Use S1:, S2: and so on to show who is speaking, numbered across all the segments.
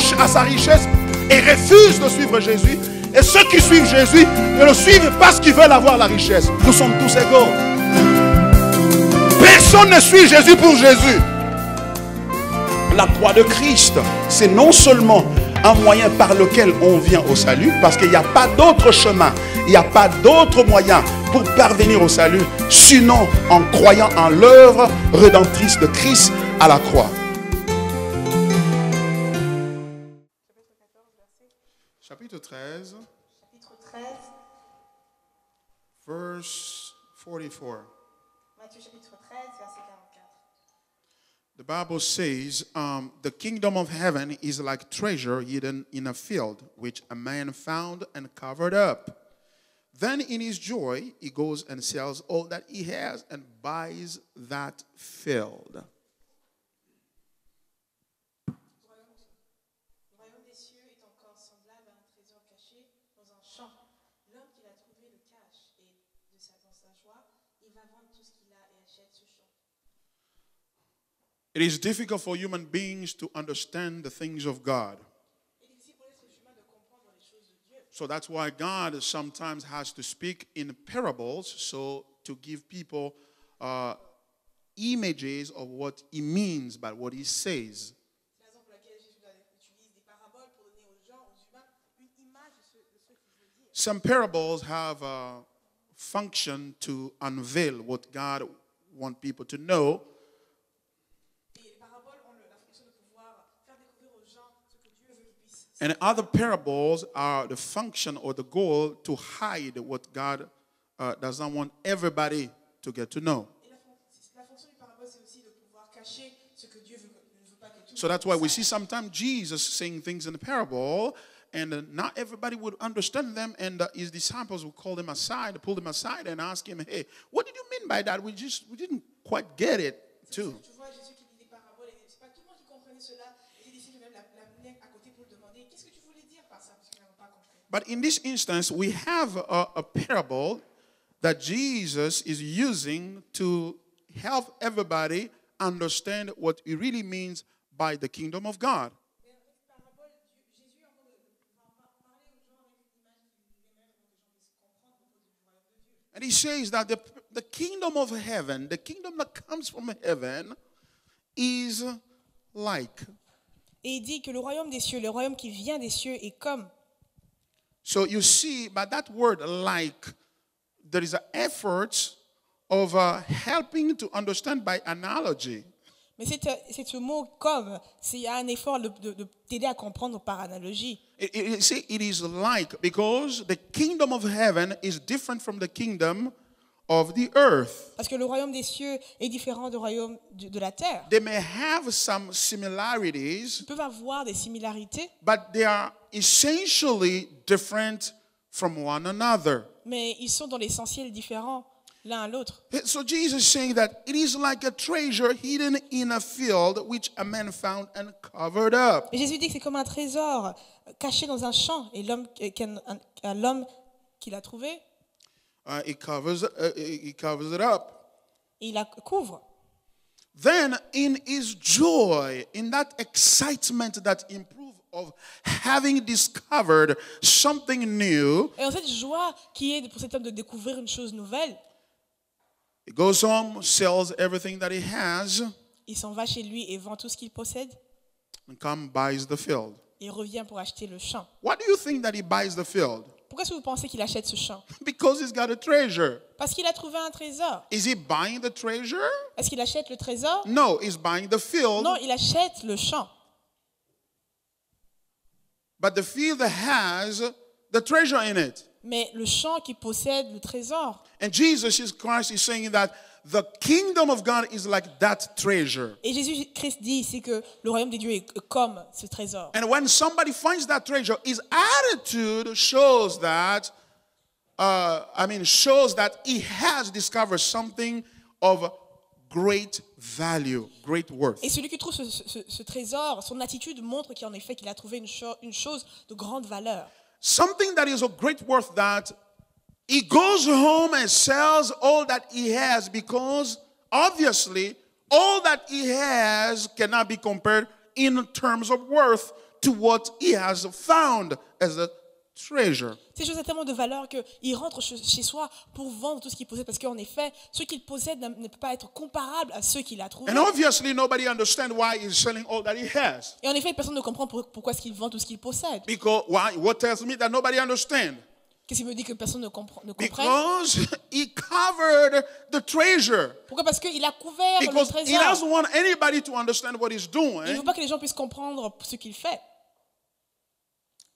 S1: s'accrochent à sa richesse et refusent de suivre Jésus. Et ceux qui suivent Jésus ne le suivent parce qu'ils veulent avoir la richesse. Nous sommes tous égaux. Personne ne suit Jésus pour Jésus. La croix de Christ, c'est non seulement un moyen par lequel on vient au salut, parce qu'il n'y a pas d'autre chemin, il n'y a pas d'autre moyen pour parvenir au salut, sinon en croyant en l'œuvre rédemptrice de Christ à la croix. Chapitre 13, verse 44.
S2: Matthieu chapitre 13, verset 44.
S1: The Bible says, the kingdom of heaven is like treasure hidden in a field, which a man found and covered up. Then in his joy, he goes and sells all that he has and buys that field.
S2: Le royaume des cieux est encore semblable à un trésor caché dans un champ. L'homme qui l'a trouvé le cache et dans sa joie, il va vendre tout ce qu'il a et achète ce champ.
S1: It is difficult for human beings to understand the things of God. So that's why God sometimes has to speak in parables, so to give people images of what he means by what he says. Some parables have a function to unveil what God wants people to know. And other parables are the function or the goal to hide what God does not want everybody to get to know. So that's why we see sometimes Jesus saying things in the parable, and not everybody would understand them, and his disciples would call him aside, pull him aside, and ask him, "Hey, what did you mean by that? We didn't quite get it, too." But in this instance, we have a parable that Jesus is using to help everybody understand what it really means by the kingdom of God. And he says that the kingdom of heaven, the kingdom that comes from heaven, is like.
S2: Et il dit que le royaume des cieux, le royaume qui vient des cieux est comme.
S1: So you see, by that word like, there is an effort of helping to understand by analogy.
S2: Mais c'est ce mot comme, il y a un effort de t'aider à comprendre par analogie.
S1: It is like, because the kingdom of heaven is different from the kingdom of the earth.
S2: Parce que le royaume des cieux est différent du royaume de la terre.
S1: They may have some similarities,
S2: Ils peuvent avoir des similarités,
S1: but they are essentially different from one another.
S2: mais ils sont dans l'essentiel différents l'un à l'autre.
S1: So Jesus is saying that it is like a treasure hidden in a field which a man found and covered up.
S2: Et Jésus dit que c'est comme un trésor caché dans un champ, et l'homme qui l'a trouvé,
S1: He covers it up.
S2: il la couvre.
S1: Then in his joy, in that excitement that improves of having discovered something new,
S2: Et en cette joie qui est pour cet homme de découvrir une chose nouvelle,
S1: he goes home, sells everything that he has,
S2: il s'en va chez lui et vend tout ce qu'il possède,
S1: and buys the field.
S2: et revient pour acheter le champ.
S1: Why do you think that he buys the field?
S2: Pourquoi est-ce que vous pensez qu'il achète ce champ?
S1: Because he's got a treasure.
S2: Parce qu'il a trouvé un trésor.
S1: Is he buying the treasure?
S2: Est-ce qu'il achète le trésor?
S1: No, he's buying the field.
S2: Non, il achète le champ.
S1: But the field has the treasure in it.
S2: Mais le champ qui possède le trésor.
S1: And Jesus Christ is saying that the kingdom of God is like that treasure.
S2: Et Jésus-Christ dit ici que le royaume des dieux est comme ce trésor.
S1: And when somebody finds that treasure, his attitude shows that, shows that he has discovered something of great value, great worth.
S2: Et celui qui trouve ce trésor, son attitude montre qu'en effet qu'il a trouvé une chose de grande valeur.
S1: Something that is of great worth, that he goes home and sells all that he has, because obviously all that he has cannot be compared in terms of worth to what he has found as a treasure.
S2: Ces choses ont tellement de valeur qu'il rentre chez soi pour vendre tout ce qu'il possède. Parce qu'en effet, ce qu'il possède ne peut pas être comparable à ceux qu'il a trouvés.
S1: And obviously, nobody understands why he's selling all that he has.
S2: Et en effet, personne ne comprend pourquoi est-ce qu'il vend tout ce qu'il possède.
S1: Because why? What tells me that nobody understands?
S2: Qu'est-ce qui me dit que personne ne comprenne?
S1: Because he covered the treasure.
S2: Pourquoi? Parce qu'il a couvert le
S1: Because he
S2: trésor.
S1: doesn't want anybody to understand what he's
S2: Il ne
S1: doing.
S2: veut pas que les gens puissent comprendre ce qu'il fait.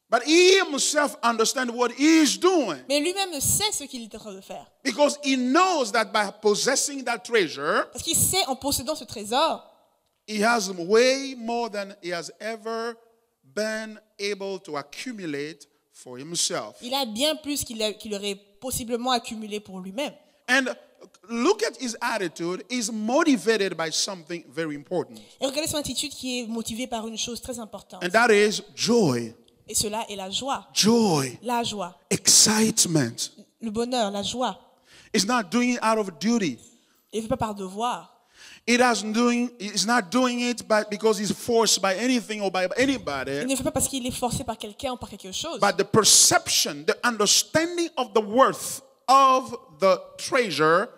S1: But he himself understands what he's doing.
S2: Mais lui-même sait ce qu'il est en train de faire.
S1: Because he knows that by possessing that treasure,
S2: Parce qu'il sait, en possédant ce trésor,
S1: he has way more than he has ever been able to accumulate for himself.
S2: il a bien plus qu'il aurait possiblement accumulé pour lui-même.
S1: And look at his attitude. He's motivated by something very important.
S2: Et regardez son attitude qui est motivée par une chose très importante.
S1: And that is joy.
S2: Et cela est la joie.
S1: Joy.
S2: La joie.
S1: Excitement.
S2: Le bonheur, la joie.
S1: He's not doing it out of duty.
S2: Il ne fait pas par devoir.
S1: He's not doing it because he's forced by anything or by
S2: Il
S1: anybody.
S2: ne fait pas parce qu'il est forcé par quelqu'un ou par quelque chose.
S1: But the perception, the understanding of the worth of the treasure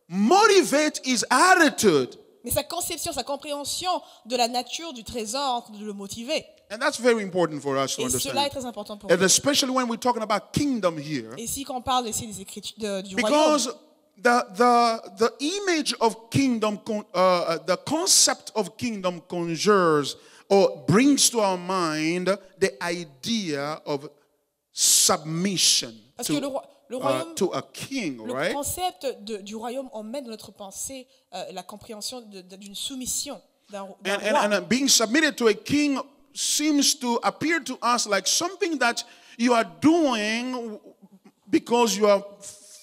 S1: motivates his attitude.
S2: Mais sa conception, sa compréhension de la nature du trésor de le motiver.
S1: And that's very important for us to
S2: Et cela est
S1: understand.
S2: très important pour
S1: And
S2: nous.
S1: especially when we're talking about kingdom here.
S2: Et si quand on parle ici des écritures du royaume,
S1: Because the image of kingdom, the concept of kingdom conjures or brings to our mind the idea of submission
S2: parce que le royaume,
S1: to a king,
S2: le
S1: right?
S2: concept du royaume emmène dans notre pensée la compréhension d'une soumission d'un roi.
S1: And being submitted to a king seems to appear to us like something that you are doing because you are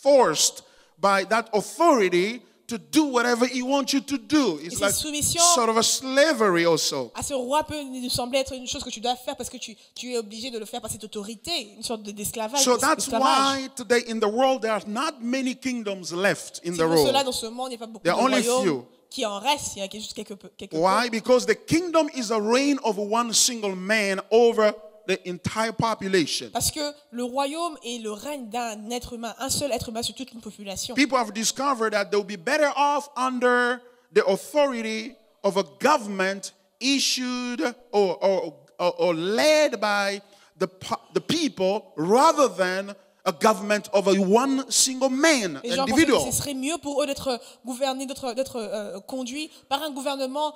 S1: forced by that authority to do whatever he wants you to do. It's like sort of a slavery also.
S2: À ce roi peut nous sembler être une chose que tu dois faire parce que tu es obligé de le faire par cette autorité, une sorte d'esclavage.
S1: So that's why today in the world there are not many kingdoms left in the
S2: C'est pour cela
S1: world.
S2: dans ce monde il n'y a pas beaucoup
S1: There
S2: de
S1: are only
S2: royaumes
S1: few.
S2: qui en restent, il y a juste quelques peu.
S1: Why? Because the kingdom is a reign of one single man over the entire population.
S2: Parce que le royaume est le règne d'un être humain, un seul être humain sur toute une population.
S1: People have discovered that they'll be better off under the authority of a government issued or led by the people rather than a government of a one single man,
S2: Les gens pensent
S1: individual.
S2: que ce serait mieux pour eux d'être gouvernés, d'être conduits par un gouvernement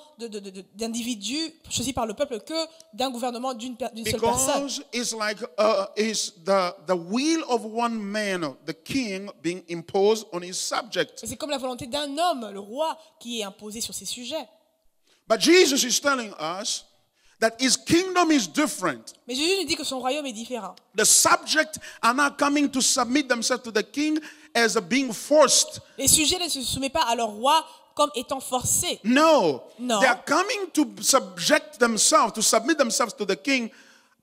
S2: d'individus choisis par le peuple que d'un gouvernement d'une seule personne.
S1: Because it's like it's the will of one man, the king, being imposed on his subjects.
S2: C'est comme la volonté d'un homme, le roi, qui est imposé sur ses sujets.
S1: But Jesus is telling us that his kingdom is different.
S2: Mais Jésus nous dit que son royaume est différent.
S1: The subjects are not coming to submit themselves to the king as being forced.
S2: Les sujets ne se soumettent pas à leur roi comme étant forcés.
S1: No.
S2: No.
S1: They are coming to submit themselves to the king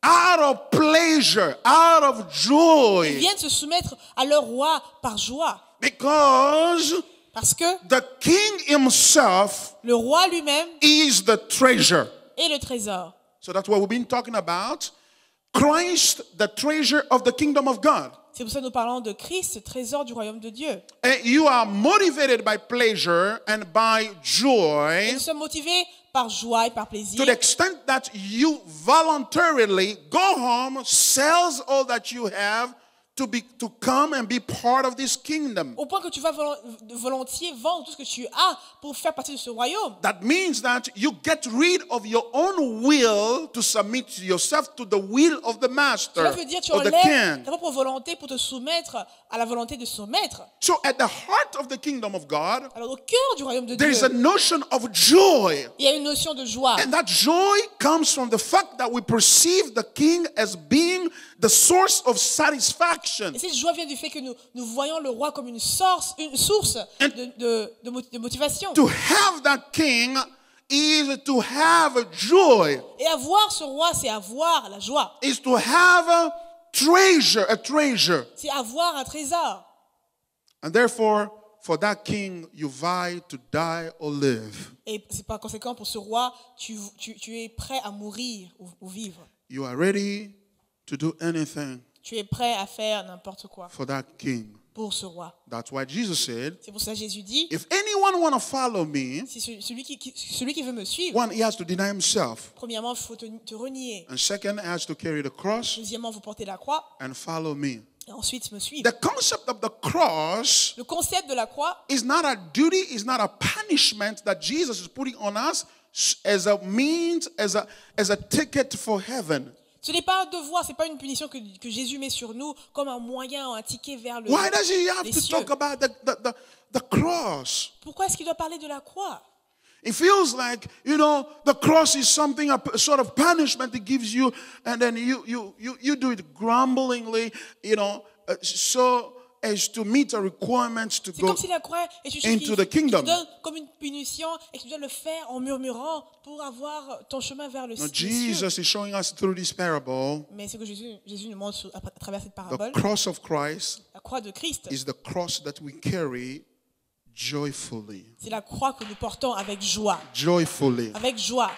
S1: out of pleasure, out of
S2: Ils
S1: joy.
S2: viennent se soumettre à leur roi par joie.
S1: Because
S2: Parce que
S1: the king himself
S2: le roi lui-même
S1: is the treasure.
S2: est le trésor.
S1: So that's what we've been talking about. Christ, the treasure of the kingdom of God.
S2: C'est pour ça que nous parlons de Christ, le trésor du royaume de Dieu.
S1: And you are motivated by pleasure and by
S2: Et
S1: joy
S2: nous sommes motivés par joie et par plaisir.
S1: to the extent that you voluntarily go home, sells all that you have to come and be part of this kingdom.
S2: Au point que tu vas volontiers vendre tout ce que tu as pour faire partie de ce royaume.
S1: That means that you get rid of your own will to submit yourself to the will of the master,
S2: Cela veut dire que tu
S1: of the
S2: enlèves
S1: king.
S2: ta propre volonté pour te soumettre à la volonté de son maître.
S1: So at the heart of the kingdom of God,
S2: Alors au cœur du royaume de
S1: there is a
S2: Dieu,
S1: notion of joy.
S2: il y a une notion de joie.
S1: And that joy comes from the fact that we perceive the king as being the source of satisfaction.
S2: Et cette joie vient du fait que nous voyons le roi comme une source de motivation.
S1: To have that king is to have joy,
S2: Et avoir ce roi, c'est avoir la joie.
S1: is to have a treasure.
S2: C'est avoir un trésor.
S1: And therefore, for that king, you vie to die or live.
S2: Et c'est par conséquent pour ce roi, tu es prêt à mourir ou vivre.
S1: you are ready to do anything
S2: Tu es prêt à faire n'importe quoi
S1: for that king.
S2: pour ce roi.
S1: That's why Jesus said,
S2: C'est pour ça que Jésus dit,
S1: if anyone want to follow me,
S2: si celui qui veut me suivre,
S1: one, he has to deny himself.
S2: premièrement, il faut te renier.
S1: And second, he has to carry the cross
S2: Deuxièmement, il faut porter la croix
S1: and follow me.
S2: et ensuite me suivre.
S1: The concept of the cross
S2: Le concept de la croix,
S1: is not a duty, is not a punishment that Jesus is putting on us as a means, as a ticket for heaven.
S2: ce n'est pas un devoir, ce n'est pas une punition que Jésus met sur nous comme un moyen, un ticket vers le
S1: Why does he have
S2: les
S1: to
S2: cieux.
S1: talk about the cross?
S2: Pourquoi est-ce qu'il doit parler de la croix?
S1: It feels like, the cross is something, a sort of punishment it gives you, and then you do it grumblingly, so as to meet the requirements to
S2: C'est
S1: go
S2: comme si la croix est une chose
S1: into the
S2: qui
S1: kingdom.
S2: te donne comme une punition et que tu dois le faire en murmurant pour avoir ton chemin vers le
S1: No,
S2: les cieux.
S1: Jesus is showing us through this parable,
S2: Mais ce que Jésus nous montre à travers cette
S1: the
S2: parabole,
S1: cross of Christ
S2: la croix de Christ,
S1: is the cross that we carry joyfully.
S2: c'est la croix que nous portons avec joie.
S1: Joyfully.
S2: Avec joie.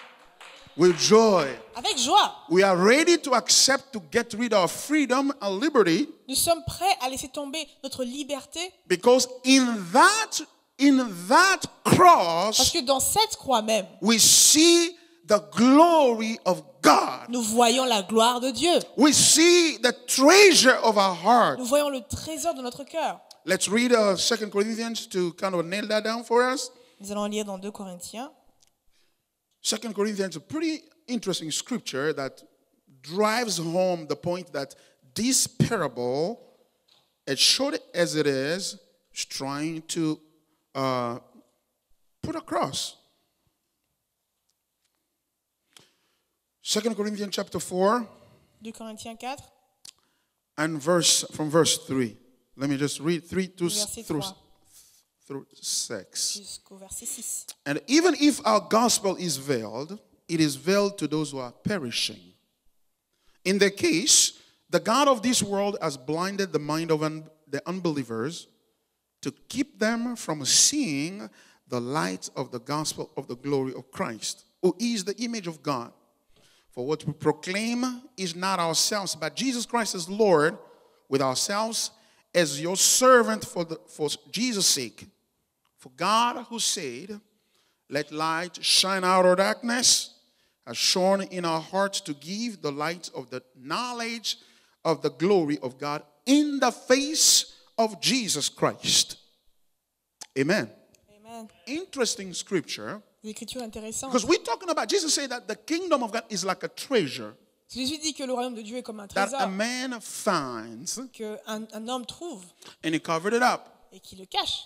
S1: With joy.
S2: Avec joie.
S1: We are ready to accept to get rid of freedom and liberty,
S2: Nous sommes prêts à laisser tomber notre liberté
S1: because in that
S2: parce
S1: cross
S2: que dans cette croix même,
S1: we see the glory of God.
S2: nous voyons la gloire de Dieu.
S1: We see the treasure of our heart.
S2: Nous voyons le trésor de notre cœur.
S1: Let's read 2 Corinthians to kind of nail that down for us.
S2: Nous allons lire dans 2 Corinthiens.
S1: 2 Corinthians is a pretty interesting scripture that drives home the point that this parable, as short as it is trying to put across. 2 Corinthians chapter 4
S2: 2 Corinthiens 4,
S1: and from verse 3. Let me just read 3 to
S2: verset
S1: through
S2: 3
S1: 6.
S2: jusqu'au verset 6.
S1: And even if our gospel is veiled, it is veiled to those who are perishing. In the case, the God of this world has blinded the mind of the unbelievers to keep them from seeing the light of the gospel of the glory of Christ, who is the image of God. For what we proclaim is not ourselves, but Jesus Christ as Lord, with ourselves as your servant for Jesus' sake. For God, who said, let light shine out of darkness, has shone in our hearts to give the light of the knowledge of the glory of God in the face of Jesus Christ. Amen.
S2: Amen.
S1: Interesting scripture.
S2: Des écritures intéressantes.
S1: Because we're talking about, Jesus said that the kingdom of God is like a treasure
S2: Jésus dit que le royaume de Dieu est comme un
S1: that a
S2: trésor
S1: man finds,
S2: qu'un homme trouve
S1: and he covered it up.
S2: et qui le cache.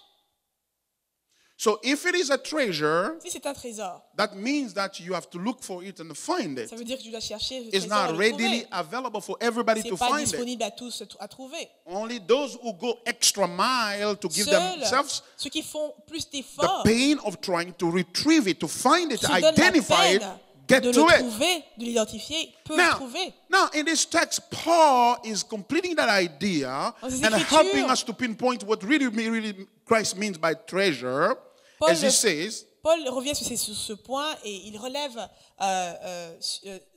S1: So if it is a treasure,
S2: Si c'est un trésor,
S1: that means that you have to look for it and find it.
S2: ça veut dire que tu dois chercher le
S1: It's
S2: trésor et
S1: not
S2: le
S1: readily
S2: trouver.
S1: available for everybody
S2: Ce
S1: to
S2: n'est pas
S1: find it.
S2: disponible à tous à trouver.
S1: Only those who go extra mile to give themselves
S2: Ceux qui font plus
S1: the
S2: d'efforts,
S1: pain of trying to retrieve it, to find it,
S2: se donnent la
S1: identify it,
S2: peine
S1: get
S2: de
S1: to
S2: le
S1: it.
S2: trouver, de l'identifier, peut le trouver.
S1: Now, in this text, Paul is completing that idea
S2: Dans ces
S1: and
S2: Écritures,
S1: helping us to pinpoint what really Christ means by treasure,
S2: Paul,
S1: as he says,
S2: Paul revient sur ce point et il relève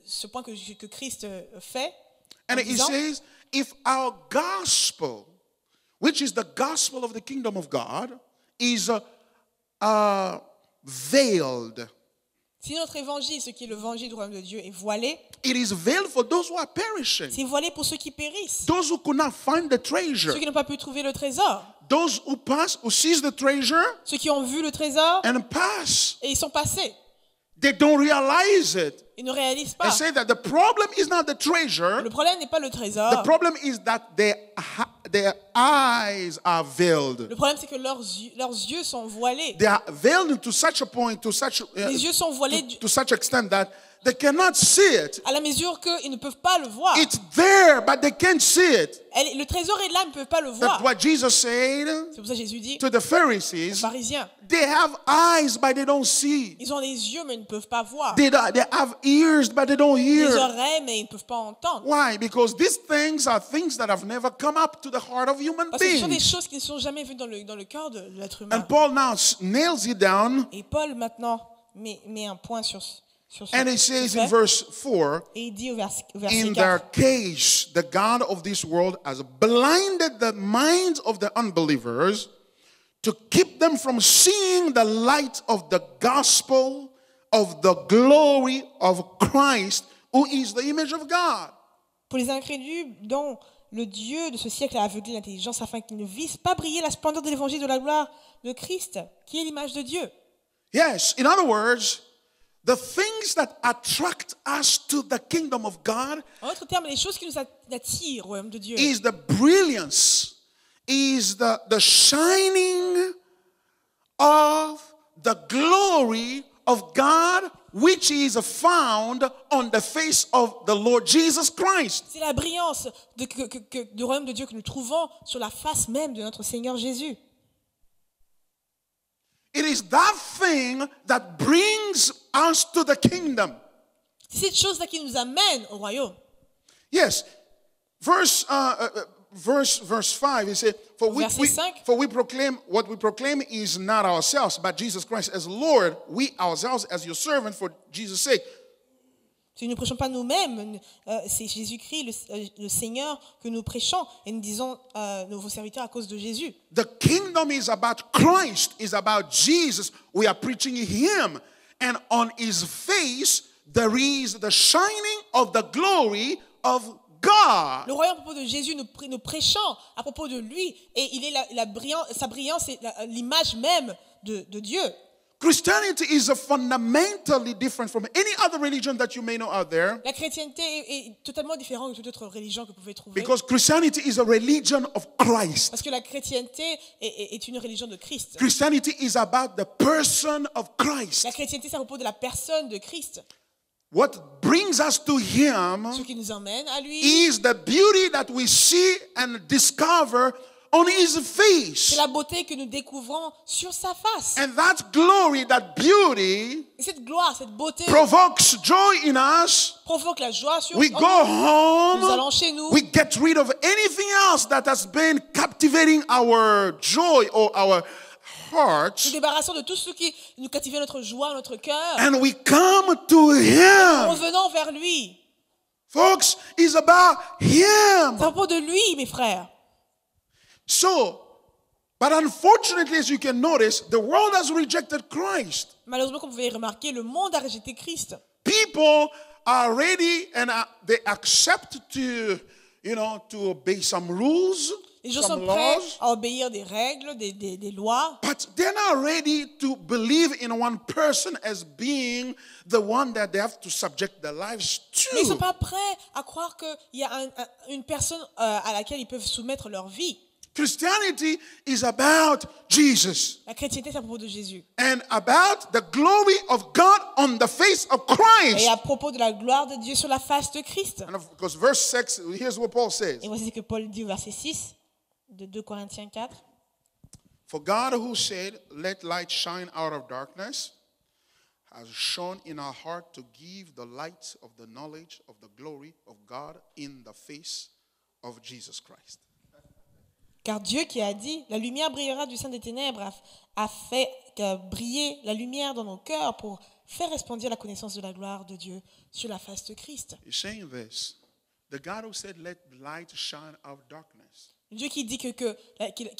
S2: ce point que Christ fait. En
S1: and he
S2: disant,
S1: says, if our gospel, which is the gospel of the kingdom of God, is veiled.
S2: si notre évangile, ce qui est l'évangile du royaume de Dieu, est voilé,
S1: It is veiled for those who are perishing,
S2: c'est voilé pour ceux qui périssent.
S1: those who could not find the treasure,
S2: Ceux qui n'ont pas pu trouver le trésor.
S1: those who pass, who sees the treasure
S2: Ceux qui ont vu le trésor
S1: and pass.
S2: et ils sont passés.
S1: They don't realize it.
S2: Ils ne réalisent
S1: I
S2: pas.
S1: say that the problem is not the treasure.
S2: Le problème n'est pas le
S1: The
S2: trésor.
S1: problem is that their eyes are veiled.
S2: Le problème, c'est que leurs yeux sont voilés.
S1: They are veiled to such a point, to such
S2: Les yeux sont voilés
S1: to such extent that they cannot see it.
S2: à la mesure qu'ils ne peuvent pas le voir.
S1: It's there, but they can't see it.
S2: Le trésor est là, ils ne peuvent pas le
S1: That's
S2: voir.
S1: what Jesus said
S2: C'est pour ça que Jésus dit
S1: to the
S2: aux
S1: Pharisees.
S2: pharisiens,
S1: They have eyes, but they don't see.
S2: ils ont des yeux, mais ils ne peuvent pas voir.
S1: They have ears, but they don't
S2: Des
S1: hear.
S2: oreilles, mais ils ne peuvent pas entendre.
S1: Why? Because these things are things that have never come up to the heart of human
S2: Parce que ce sont des
S1: beings.
S2: choses qui ne sont jamais vues dans le cœur de l'être humain.
S1: And Paul now nails it down
S2: Et Paul, maintenant, met un point sur sur ce
S1: And it says in verse 4,
S2: Et il dit au verset
S1: in
S2: 4,
S1: their case, the God of this world has blinded the minds of the unbelievers to keep them from seeing the light of the gospel of the glory of Christ, who is the image of God.
S2: pour les incrédules dont le Dieu de ce siècle a aveuglé l'intelligence afin qu'ils ne vissent pas briller la splendeur de l'évangile de la gloire de Christ, qui est l'image de Dieu.
S1: Yes, in other words, the things that attract us to the kingdom of God
S2: En d'autres termes, les choses qui nous attirent au royaume de Dieu,
S1: is the brilliance, is the shining of the glory of God, which is found on the face of the Lord Jesus Christ.
S2: c'est la brillance du royaume de Dieu que nous trouvons sur la face même de notre Seigneur Jésus.
S1: It is that thing that brings us to the kingdom.
S2: C'est cette chose-là qui nous amène au royaume.
S1: Yes, verse 5, he said,
S2: Verset 5.
S1: for we proclaim, what we proclaim is not ourselves, but Jesus Christ as Lord, we ourselves as your servant for Jesus' sake.
S2: Si nous ne prêchons pas nous-mêmes, c'est Jésus-Christ, le Seigneur, que nous prêchons et nous disons vos serviteurs à cause de Jésus.
S1: The kingdom is about Christ, is about Jesus. We are preaching Him. And on His face, there is the shining of the glory of God.
S2: Le royaume à propos de Jésus, nous prêchons à propos de lui et il est sa brillance est l'image même de Dieu.
S1: Christianity is fundamentally different from any other religion that you may know out there.
S2: La chrétienté est totalement différente de toute autre religion que vous pouvez trouver.
S1: Because Christianity is a religion of Christ.
S2: Parce que la chrétienté est une religion de Christ.
S1: Christianity is about the person of Christ.
S2: La chrétienté, c'est à propos de la personne de Christ.
S1: What brings us to Him
S2: Ce qui nous emmène à lui,
S1: is the beauty that we see and discover on His
S2: c'est
S1: face.
S2: la beauté que nous découvrons sur sa face.
S1: And that glory, that beauty
S2: Et cette gloire, cette beauté
S1: provokes joy in us.
S2: provoque la joie sur
S1: We
S2: nous.
S1: go home.
S2: Nous allons chez nous.
S1: We get rid of anything else that has been captivating our joy or our
S2: Nous
S1: hearts.
S2: débarrassons de tout ce qui nous captivait notre joie, notre cœur.
S1: And we come to Him.
S2: Revenons vers lui.
S1: Folks, it's about Him.
S2: C'est à propos de lui, mes frères.
S1: So, but unfortunately, as you can notice, the world has rejected Christ.
S2: Malheureusement, comme vous pouvez remarquer, le monde a rejeté Christ.
S1: People are ready and they accept to obey some rules,
S2: Les gens sont
S1: some
S2: prêts
S1: laws,
S2: à obéir des règles, des lois.
S1: but they're not ready to believe in one person as being the one that they have to subject their lives
S2: Mais ils ne sont
S1: to.
S2: pas prêts à croire qu'il y a une personne à laquelle ils peuvent soumettre leur vie.
S1: Christianity is about Jesus
S2: La chrétienté, c'est à propos de Jésus.
S1: and about the glory of God on the face of Christ.
S2: Et à propos de la gloire de Dieu sur la face de Christ.
S1: And of course, verse 6, here's what Paul says.
S2: Et voici ce que Paul dit au verset 6 de 2 Corinthiens 4.
S1: For God who said, let light shine out of darkness, has shone in our heart to give the light of the knowledge of the glory of God in the face of Jesus Christ.
S2: Car Dieu qui a dit, la lumière brillera du sein des ténèbres, a fait briller la lumière dans nos cœurs pour faire resplendir la connaissance de la gloire de Dieu sur la face de Christ.
S1: He's saying this. The God who said, let light shine out of darkness.
S2: Dieu qui dit que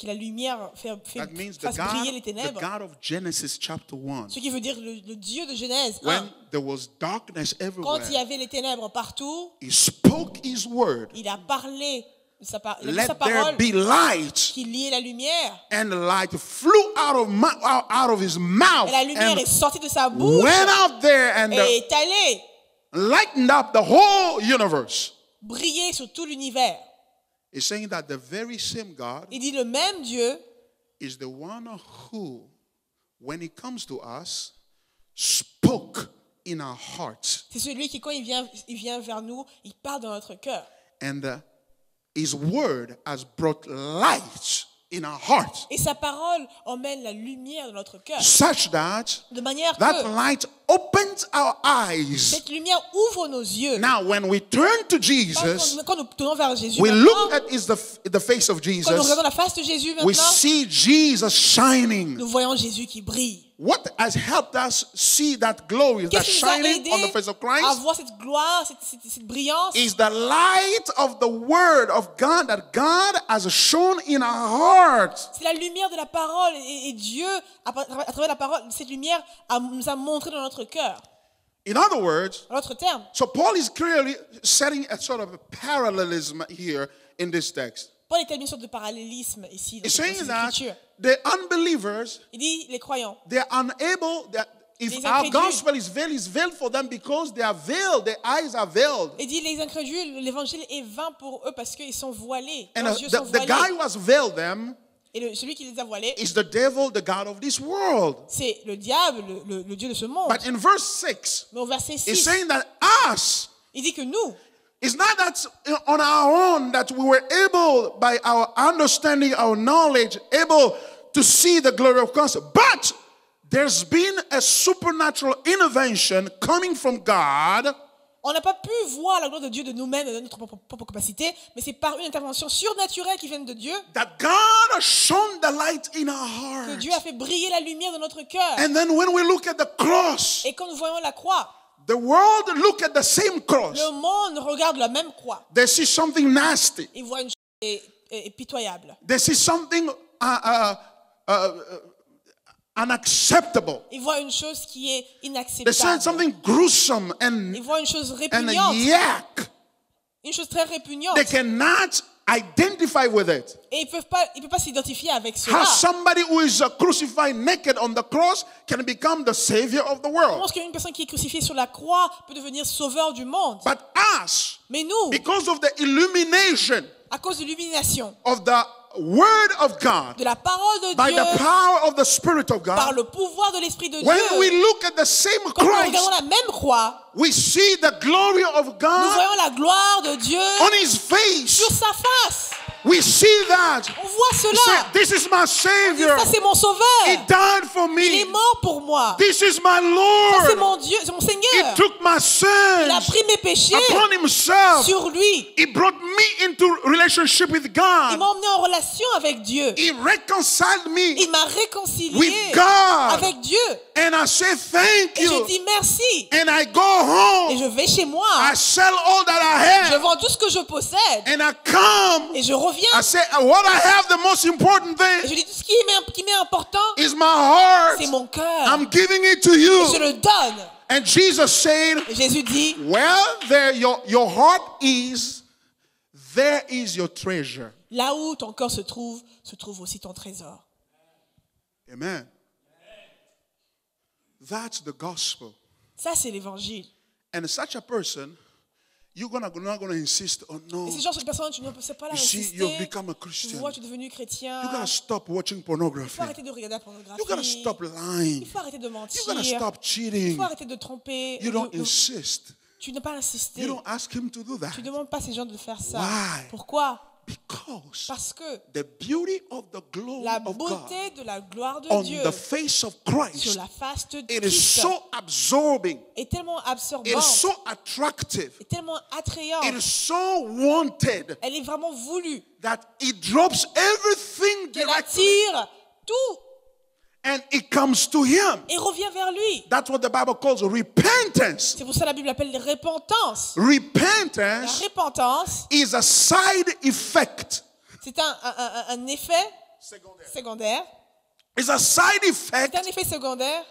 S2: la lumière
S1: That means
S2: fasse briller les ténèbres,
S1: God of Genesis chapter 1.
S2: ce qui veut dire le Dieu de Genèse 1.
S1: When there was darkness
S2: Quand
S1: everywhere,
S2: il y avait les ténèbres partout,
S1: He spoke His word.
S2: il a parlé, il a dit
S1: Let
S2: sa
S1: there
S2: parole
S1: be light.
S2: qui liait la lumière.
S1: And the light flew out of His mouth
S2: Et la lumière
S1: and
S2: est sortie de sa bouche
S1: went out there and
S2: et est allée
S1: lightened up the whole universe.
S2: briller sur tout l'univers.
S1: It's saying that the very same God
S2: Il dit le même Dieu
S1: is the one who, when He comes to us, spoke in our hearts.
S2: c'est celui qui, quand il vient vers nous, il parle dans notre cœur.
S1: And His word has brought light in our hearts,
S2: Et sa parole emmène la lumière dans notre cœur.
S1: such that
S2: De manière
S1: that
S2: que
S1: light opens our eyes.
S2: cette lumière ouvre nos yeux.
S1: Now, when we turn to Jesus,
S2: Quand nous tournons vers Jésus,
S1: we
S2: maintenant,
S1: look at the face of
S2: quand nous
S1: Jesus.
S2: regardons la face de Jésus
S1: We
S2: maintenant,
S1: see Jesus shining.
S2: nous voyons Jésus qui brille.
S1: what has helped us see that glory, that
S2: Qu'est-ce qui nous a
S1: shining
S2: aidé
S1: on the face of
S2: à
S1: Christ,
S2: voir cette gloire, cette brillance?
S1: is the light of the word of God that God has shown in our hearts.
S2: C'est la lumière de la parole et Dieu, à travers la parole, cette lumière nous a montré dans notre cœur.
S1: In other words,
S2: En d'autres termes,
S1: so Paul is clearly setting a sort of a parallelism here in this text.
S2: Paul établit une sorte de parallélisme ici dans
S1: He's
S2: cette
S1: saying that
S2: écriture.
S1: the unbelievers,
S2: Il dit les croyants.
S1: they're unable, that if
S2: Les
S1: our
S2: incrédules.
S1: gospel is veiled for them because they are veiled, their eyes are veiled.
S2: Il dit les incrédules, l'évangile est vain pour eux parce qu'ils sont voilés.
S1: And
S2: Leurs yeux sont
S1: the guy
S2: voilés.
S1: who has veiled them
S2: Et celui qui les a voilés,
S1: is the devil, the God of this world.
S2: c'est le diable, le Dieu de ce monde.
S1: But in verse 6,
S2: Mais au verset
S1: he's
S2: 6,
S1: saying that us,
S2: il dit que nous,
S1: it's not that on our own that we were able, by our understanding, our knowledge, able to see the glory of Christ, but there's been a supernatural intervention coming from God.
S2: on n'a pas pu voir la gloire de Dieu de nous-mêmes et de notre propre capacité, mais c'est par une intervention surnaturelle qui vient de Dieu
S1: That God has shone the light in our
S2: que
S1: heart.
S2: Dieu a fait briller la lumière dans notre cœur.
S1: And then when we look at the cross,
S2: Et quand nous voyons la croix,
S1: the world look at the same cross.
S2: le monde regarde la même croix.
S1: They see something nasty.
S2: Il voit une chose pitoyable.
S1: They see something unacceptable.
S2: Il voit une chose qui est
S1: They see
S2: inacceptable.
S1: something gruesome and
S2: Il voit une chose
S1: a
S2: répugnante.
S1: yuck.
S2: Une chose très répugnante.
S1: They cannot identify with it.
S2: Et il ne peut pas s'identifier avec cela.
S1: How somebody who is crucified naked on the cross can become the savior of the
S2: Comment
S1: world.
S2: est-ce qu'une personne qui est crucifiée sur la croix peut devenir sauveur du monde?
S1: But us,
S2: Mais nous,
S1: because of the illumination
S2: à cause de l'illumination
S1: of the word of God,
S2: de la parole de
S1: by
S2: Dieu,
S1: the power of the Spirit of
S2: par
S1: God,
S2: le pouvoir de l'Esprit de
S1: when we
S2: Dieu,
S1: look at the same
S2: quand nous
S1: Christ,
S2: regardons la même croix,
S1: we see the glory of
S2: nous
S1: God
S2: voyons la gloire de Dieu
S1: on his face.
S2: sur sa face.
S1: We see that.
S2: On voit
S1: He
S2: cela.
S1: said, this is my
S2: On dit,
S1: Savior.
S2: ça c'est mon
S1: He
S2: sauveur.
S1: died for
S2: Il est
S1: me.
S2: mort pour moi.
S1: This is my
S2: Ça c'est
S1: Lord.
S2: mon Dieu, c'est mon
S1: He
S2: Seigneur.
S1: took my
S2: Il a
S1: sins
S2: pris mes péchés
S1: upon himself.
S2: sur lui.
S1: He brought me into relationship with
S2: Il
S1: God.
S2: m'a emmené en relation avec Dieu.
S1: He reconciled me.
S2: Il m'a réconcilié
S1: With God.
S2: avec Dieu.
S1: And I say thank
S2: Et je
S1: you.
S2: dis merci.
S1: And I go
S2: Et
S1: home.
S2: je vais chez moi.
S1: I sell all that I
S2: Je
S1: have.
S2: vends tout ce que je possède.
S1: And I come.
S2: Et je reviens.
S1: I say, what I have, the most important
S2: Et je
S1: thing
S2: dis tout ce qui m'est important,
S1: is my heart.
S2: c'est mon cœur.
S1: I'm giving it to
S2: Et je
S1: you.
S2: le donne.
S1: And Jesus said,
S2: Et Jésus dit,
S1: where there your heart is, there is your treasure.
S2: là où ton cœur se trouve aussi ton trésor.
S1: Amen. That's the gospel.
S2: Ça, c'est l'évangile.
S1: And such a person, you're not gonna insist on no.
S2: Et ce genre de personne, tu ne peux pas la
S1: You see,
S2: résister.
S1: you've become a
S2: Tu
S1: Christian.
S2: vois, tu es devenu chrétien.
S1: You gotta stop watching
S2: Il
S1: pornography.
S2: faut arrêter de regarder la pornographie.
S1: You gotta stop lying.
S2: Il faut arrêter de mentir.
S1: You gotta stop
S2: Il
S1: cheating.
S2: faut arrêter de tromper.
S1: You don't insist.
S2: Tu n'as pas insisté.
S1: You don't ask him to do that.
S2: Tu ne demandes pas à ces gens de faire ça.
S1: Why?
S2: Pourquoi?
S1: Because
S2: Parce que
S1: the beauty of the glory
S2: la
S1: of God
S2: beauté de la gloire de
S1: on
S2: Dieu
S1: the face of
S2: sur
S1: Christ,
S2: la face de
S1: it is
S2: Christ
S1: so absorbing.
S2: est tellement
S1: It
S2: absorbante,
S1: is so attractive.
S2: est tellement attrayante.
S1: It is so wanted
S2: Elle est vraiment voulue.
S1: that it drops everything
S2: Elle
S1: directly
S2: attire tout
S1: and it comes to him.
S2: et revient vers lui.
S1: That's what the Bible calls repentance.
S2: C'est pour ça que la Bible appelle repentance. La
S1: Repentance
S2: repentance,
S1: is a side effect.
S2: c'est un effet secondaire.
S1: It's a side
S2: C'est
S1: effect
S2: un effet secondaire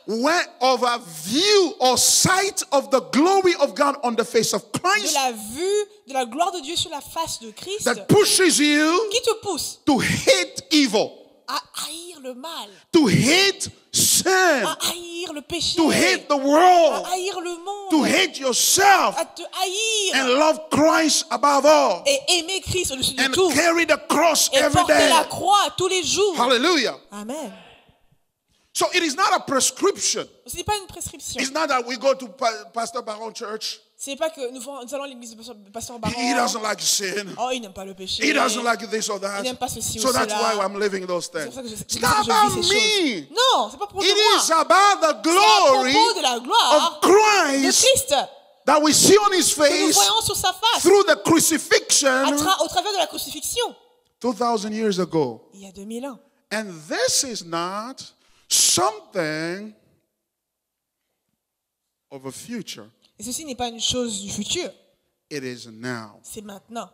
S1: of a view or sight of the glory of God on the face of
S2: de
S1: Christ
S2: la vue de la gloire de Dieu sur la face de Christ
S1: that pushes you
S2: qui te pousse
S1: to hate evil,
S2: à haïr le mal,
S1: to hate sin,
S2: à haïr le péché,
S1: to hate the
S2: à
S1: world,
S2: haïr le
S1: to
S2: monde,
S1: hate yourself,
S2: à te haïr
S1: and love Christ above all,
S2: et aimer Christ au-dessus de
S1: and
S2: tout
S1: carry the cross
S2: et
S1: every
S2: porter
S1: day.
S2: la croix tous les jours.
S1: Hallelujah.
S2: Amen.
S1: So it is not a prescription.
S2: Ce n'est pas une prescription.
S1: It's not that we go to Pastor Baron Church.
S2: Ce n'est pas que nous allons à l'église de Pasteur Baron.
S1: He doesn't like sin.
S2: Oh, il n'aime pas le péché.
S1: He doesn't like this or
S2: Il
S1: that.
S2: n'aime pas ceci ou
S1: So that's
S2: cela.
S1: why I'm living those
S2: C'est
S1: things.
S2: pour ça que je,
S1: It's
S2: c'est
S1: not
S2: pour ça que je
S1: about
S2: vis ces
S1: me.
S2: choses. Non, c'est pas pour
S1: It
S2: moi.
S1: is about the
S2: C'est à
S1: glory
S2: propos de la gloire
S1: of
S2: de
S1: Christ
S2: Christ
S1: that we see on his
S2: que nous
S1: face
S2: voyons sur sa face
S1: through the crucifixion
S2: au travers de la crucifixion
S1: 2,000 years ago.
S2: il y a 2000 ans.
S1: And this is not something of a future.
S2: Et ceci n'est pas une chose du futur,
S1: It is now.
S2: c'est maintenant.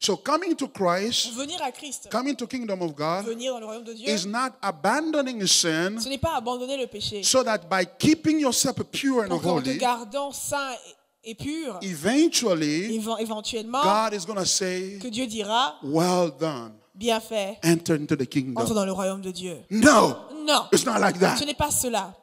S1: So coming to Christ,
S2: Venir à Christ,
S1: coming to kingdom of God,
S2: venir dans le royaume de Dieu,
S1: is not abandoning sin
S2: ce n'est pas abandonner le péché.
S1: so that by keeping yourself pure and
S2: Pour qu'en te
S1: holy,
S2: gardant saint et pur,
S1: eventually
S2: éventuellement,
S1: God is going to say,
S2: que Dieu dira,
S1: well done,
S2: bien fait,
S1: enter into the
S2: entre
S1: kingdom.
S2: dans le royaume de Dieu.
S1: No,
S2: Non,
S1: it's not like
S2: ce
S1: that.
S2: n'est pas cela.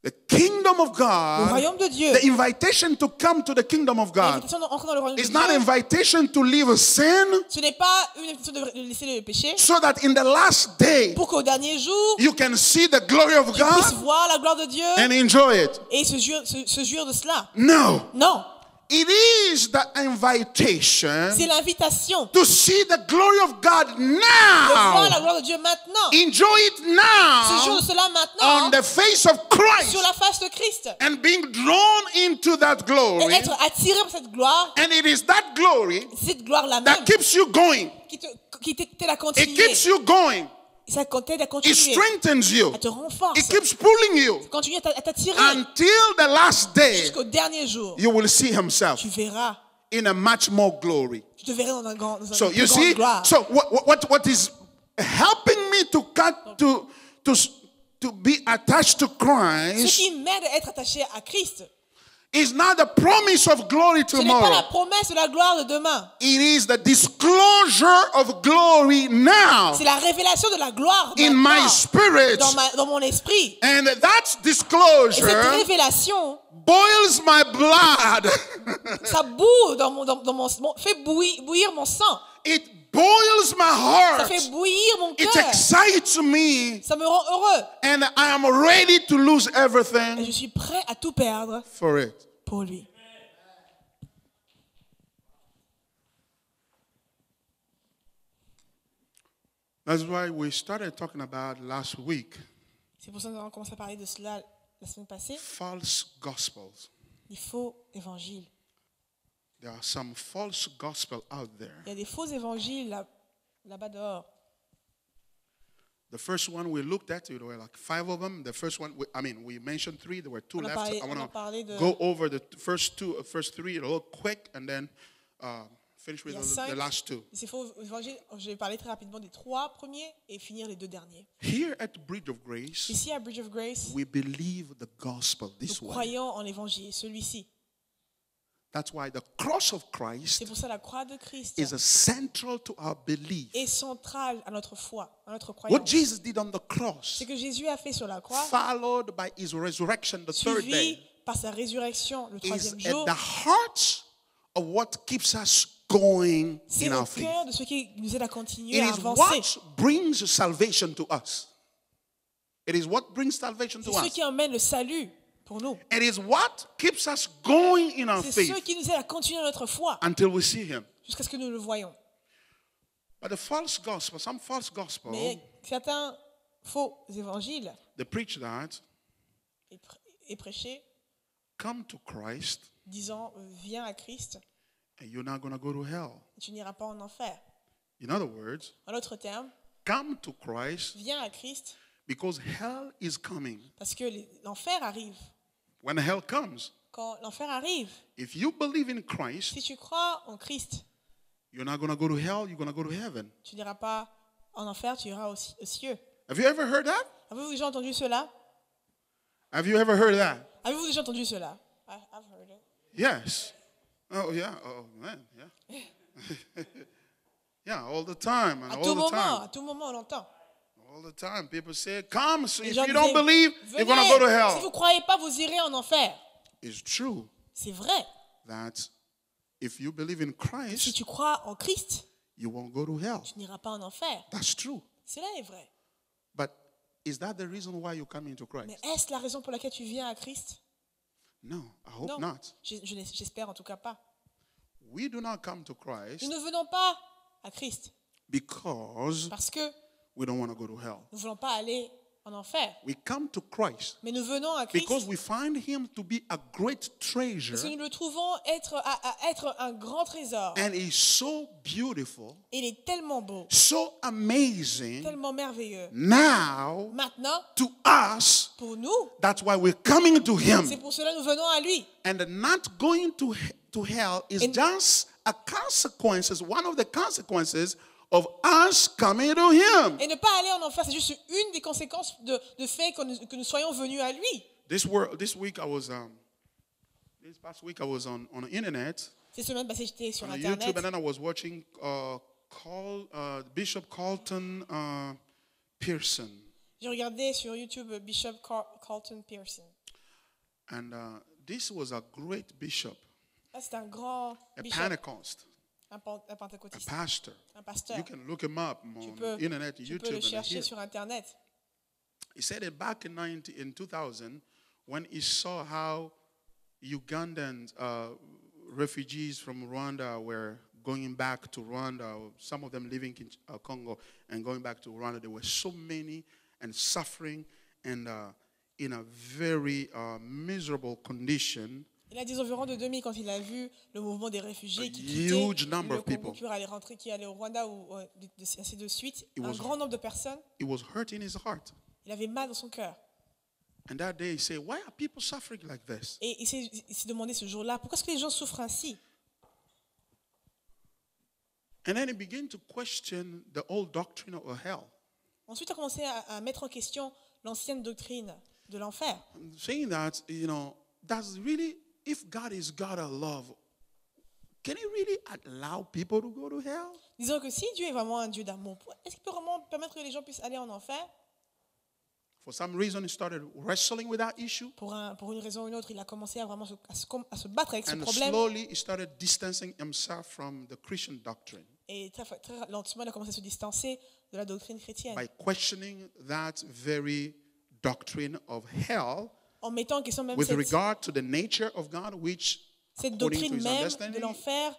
S1: The kingdom of
S2: Le
S1: God,
S2: royaume de Dieu,
S1: the invitation to come to the kingdom of God
S2: l'invitation d'entrer dans le royaume de
S1: is not
S2: Dieu,
S1: invitation to leave sin
S2: ce n'est pas une invitation de laisser le péché,
S1: so that in the last day
S2: pour qu'au dernier jour,
S1: you can see the glory of
S2: tu puisses
S1: God
S2: voir la gloire de Dieu
S1: and enjoy it.
S2: et se jure de cela.
S1: No,
S2: Non,
S1: it is the invitation
S2: c'est l'invitation
S1: to see the glory of God
S2: de voir la
S1: now.
S2: gloire de Dieu maintenant.
S1: Enjoy it
S2: Se jure
S1: now
S2: de cela
S1: on
S2: maintenant
S1: the face of Christ
S2: sur la face de Christ
S1: and being drawn into that
S2: et
S1: glory.
S2: être attiré par cette gloire,
S1: And it is that glory
S2: cette gloire-là
S1: that
S2: même
S1: keeps you going.
S2: qui t'aide à
S1: It
S2: continuer.
S1: keeps you going.
S2: Ça t'aide à
S1: It
S2: continuer,
S1: strengthens you.
S2: à te renforce,
S1: It keeps pulling you
S2: continue à t'attirer
S1: until the last day.
S2: jusqu'au dernier jour.
S1: You will see himself
S2: Tu verras,
S1: in a much more glory.
S2: tu te verras dans un grand, dans
S1: So
S2: une
S1: you
S2: plus grande
S1: see,
S2: gloire.
S1: so what is helping me to be attached to
S2: Ce
S1: Christ
S2: qui m'aide à être attaché à Christ,
S1: is not the promise of glory
S2: ce n'est pas la
S1: tomorrow.
S2: promesse de la gloire de demain.
S1: It is the disclosure of glory now
S2: C'est la révélation de la gloire
S1: in my
S2: maintenant
S1: spirit.
S2: dans mon esprit.
S1: And that
S2: Et cette
S1: disclosure
S2: révélation,
S1: boils my blood.
S2: ça boue fait bouillir mon sang.
S1: It boils my
S2: Ça
S1: heart.
S2: fait bouillir mon
S1: It
S2: cœur.
S1: excites me.
S2: Ça me rend heureux.
S1: And I am ready to lose
S2: Et
S1: everything
S2: je suis prêt à tout perdre
S1: for it.
S2: pour lui.
S1: That's why we started talking about last week
S2: C'est pour ça que nous avons commencé à parler de cela la semaine passée.
S1: false gospels.
S2: Les faux évangiles.
S1: There are some false gospel out there.
S2: Il y a des faux évangiles là-bas dehors.
S1: The first one we looked at, there were like 5 of them. The first one, we mentioned 3. There were 2
S2: On a
S1: left.
S2: parlé-
S1: I
S2: on a
S1: want
S2: parlé de-
S1: to go over the first 3 a little quick and then finish
S2: Il
S1: with
S2: y a
S1: the
S2: 5.
S1: last 2.
S2: Ces faux évangiles, je vais parler très rapidement des 3 premiers et finir les 2 derniers.
S1: Here at Bridge of Grace,
S2: Ici à Bridge of Grace,
S1: we believe the gospel this
S2: nous
S1: way.
S2: croyons en l'évangile, celui-ci.
S1: That's why the cross of Christ
S2: C'est pour ça la croix de Christ
S1: is central to our belief.
S2: est centrale à notre foi, à notre
S1: What
S2: croyance.
S1: Jesus did on the cross,
S2: Ce que Jésus a fait sur la croix,
S1: followed by his resurrection the third
S2: suivi
S1: day,
S2: par sa résurrection le
S1: is
S2: 3e
S1: at
S2: jour,
S1: the heart of what keeps us going
S2: c'est
S1: in
S2: au
S1: our faith.
S2: cœur de ce qui nous aide à continuer
S1: It
S2: à
S1: is
S2: avancer.
S1: what brings salvation to us. It is what brings salvation to
S2: C'est ce
S1: us.
S2: qui emmène le salut pour nous.
S1: It is what keeps us going in our
S2: C'est
S1: faith
S2: ce qui nous aide à continuer notre foi
S1: until we see him.
S2: jusqu'à ce que nous le voyons.
S1: But the false gospel, some false gospel,
S2: Mais certains faux évangiles
S1: they preach that
S2: est prêché
S1: come to Christ
S2: disant viens à Christ
S1: and you're not going to go to hell.
S2: et tu n'iras pas en enfer.
S1: In other words,
S2: En d'autres termes,
S1: come to Christ
S2: viens à Christ
S1: because hell is coming.
S2: parce que l'enfer arrive.
S1: When hell comes,
S2: Quand l'enfer arrive,
S1: if you believe in Christ,
S2: si tu crois en Christ,
S1: you're not going to go to hell, you're going to go to heaven.
S2: tu n'iras pas en enfer, tu iras aux cieux.
S1: Have you ever heard that?
S2: Avez-vous déjà entendu cela?
S1: Have you ever heard that?
S2: Avez-vous déjà entendu cela? I've heard it.
S1: Yes. Oh, yeah. Oh, man. Yeah. Yeah, all the time. And
S2: À
S1: all
S2: tout
S1: the
S2: moment,
S1: time.
S2: à tout moment, on l'entend.
S1: All the time. People say, come. So
S2: Les
S1: if
S2: gens
S1: you don't
S2: disaient,
S1: believe, you're going to
S2: venez,
S1: go to
S2: si
S1: hell.
S2: vous ne croyez pas, vous irez en enfer.
S1: It's true
S2: C'est vrai.
S1: that if you believe in
S2: Si
S1: Christ,
S2: tu crois en Christ,
S1: you won't go to hell.
S2: tu n'iras pas en enfer.
S1: That's true.
S2: Cela est vrai.
S1: But is that the reason why you come into Christ?
S2: Mais est-ce la raison pour laquelle tu viens à Christ?
S1: No, I hope
S2: Non.
S1: not.
S2: J'espère en tout cas pas.
S1: We do not come to Christ
S2: Nous ne venons pas à Christ
S1: because
S2: parce que
S1: we don't want to go to hell.
S2: nous ne voulons pas aller en enfer.
S1: We come to Christ
S2: Mais nous venons à Christ
S1: because we find him to be a great
S2: parce
S1: treasure,
S2: que nous le trouvons à être un grand trésor.
S1: and he's so beautiful,
S2: Il est tellement beau,
S1: so amazing.
S2: tellement merveilleux.
S1: Now,
S2: Maintenant,
S1: to us,
S2: pour nous,
S1: that's why we're coming to
S2: c'est
S1: him.
S2: pour cela que nous venons à lui.
S1: And not going to hell is
S2: And-
S1: just a consequences, one of the consequences of us coming to him.
S2: Et ne pas aller en enfer, c'est juste une des conséquences de fait que nous soyons venus à lui.
S1: This past week I was on the internet,
S2: Cette semaine passée, j'étais sur
S1: on
S2: Internet.
S1: YouTube, and then I was watching Bishop Carlton Pearson,
S2: J'ai regardé sur YouTube Bishop Carlton Pearson.
S1: and this was a great bishop,
S2: Là, c'est un grand
S1: a
S2: bishop,
S1: Pentecost,
S2: un
S1: a
S2: pentecôtiste,
S1: pastor.
S2: un pasteur.
S1: You can look him up on the internet,
S2: Tu peux
S1: YouTube,
S2: le
S1: and
S2: chercher
S1: here.
S2: sur Internet.
S1: He said that back in 2000, when he saw how Ugandan refugees from Rwanda were going back to Rwanda, some of them living in Congo and going back to Rwanda, there were so many and suffering and in a very miserable condition.
S2: Il a des environs de 2000 quand il a vu le mouvement des réfugiés qui
S1: Huge
S2: quittaient
S1: number
S2: le
S1: of
S2: Congo,
S1: people.
S2: qui allaient rentrer, qui allaient au Rwanda ou ainsi de suite.
S1: It
S2: Un
S1: was-
S2: grand nombre de personnes.
S1: It was hurting his heart.
S2: Il avait mal dans son cœur.
S1: And that day he said, why are people suffering like this?
S2: Et il s'est demandé ce jour-là, pourquoi est-ce que les gens souffrent ainsi?
S1: And then he began to question the old doctrine of hell,
S2: Ensuite, il a commencé à mettre en question l'ancienne doctrine de l'enfer.
S1: saying that, does really, if God is God of love, can he really allow people to go to hell?
S2: Disons que si Dieu est vraiment un Dieu d'amour, est-ce qu'il peut vraiment permettre que les gens puissent aller en enfer?
S1: For some reason, he started wrestling with that issue,
S2: Pour une raison ou une autre, il a commencé à vraiment à se battre avec ce
S1: and
S2: problème.
S1: slowly he started distancing himself from the Christian doctrine
S2: Et très lentement, il a commencé à se distancer de la doctrine chrétienne.
S1: by questioning that very doctrine of hell
S2: En mettant en question même
S1: with regard to the nature of God, which,
S2: cette
S1: according to
S2: doctrine
S1: his
S2: même de
S1: understanding,
S2: l'enfer,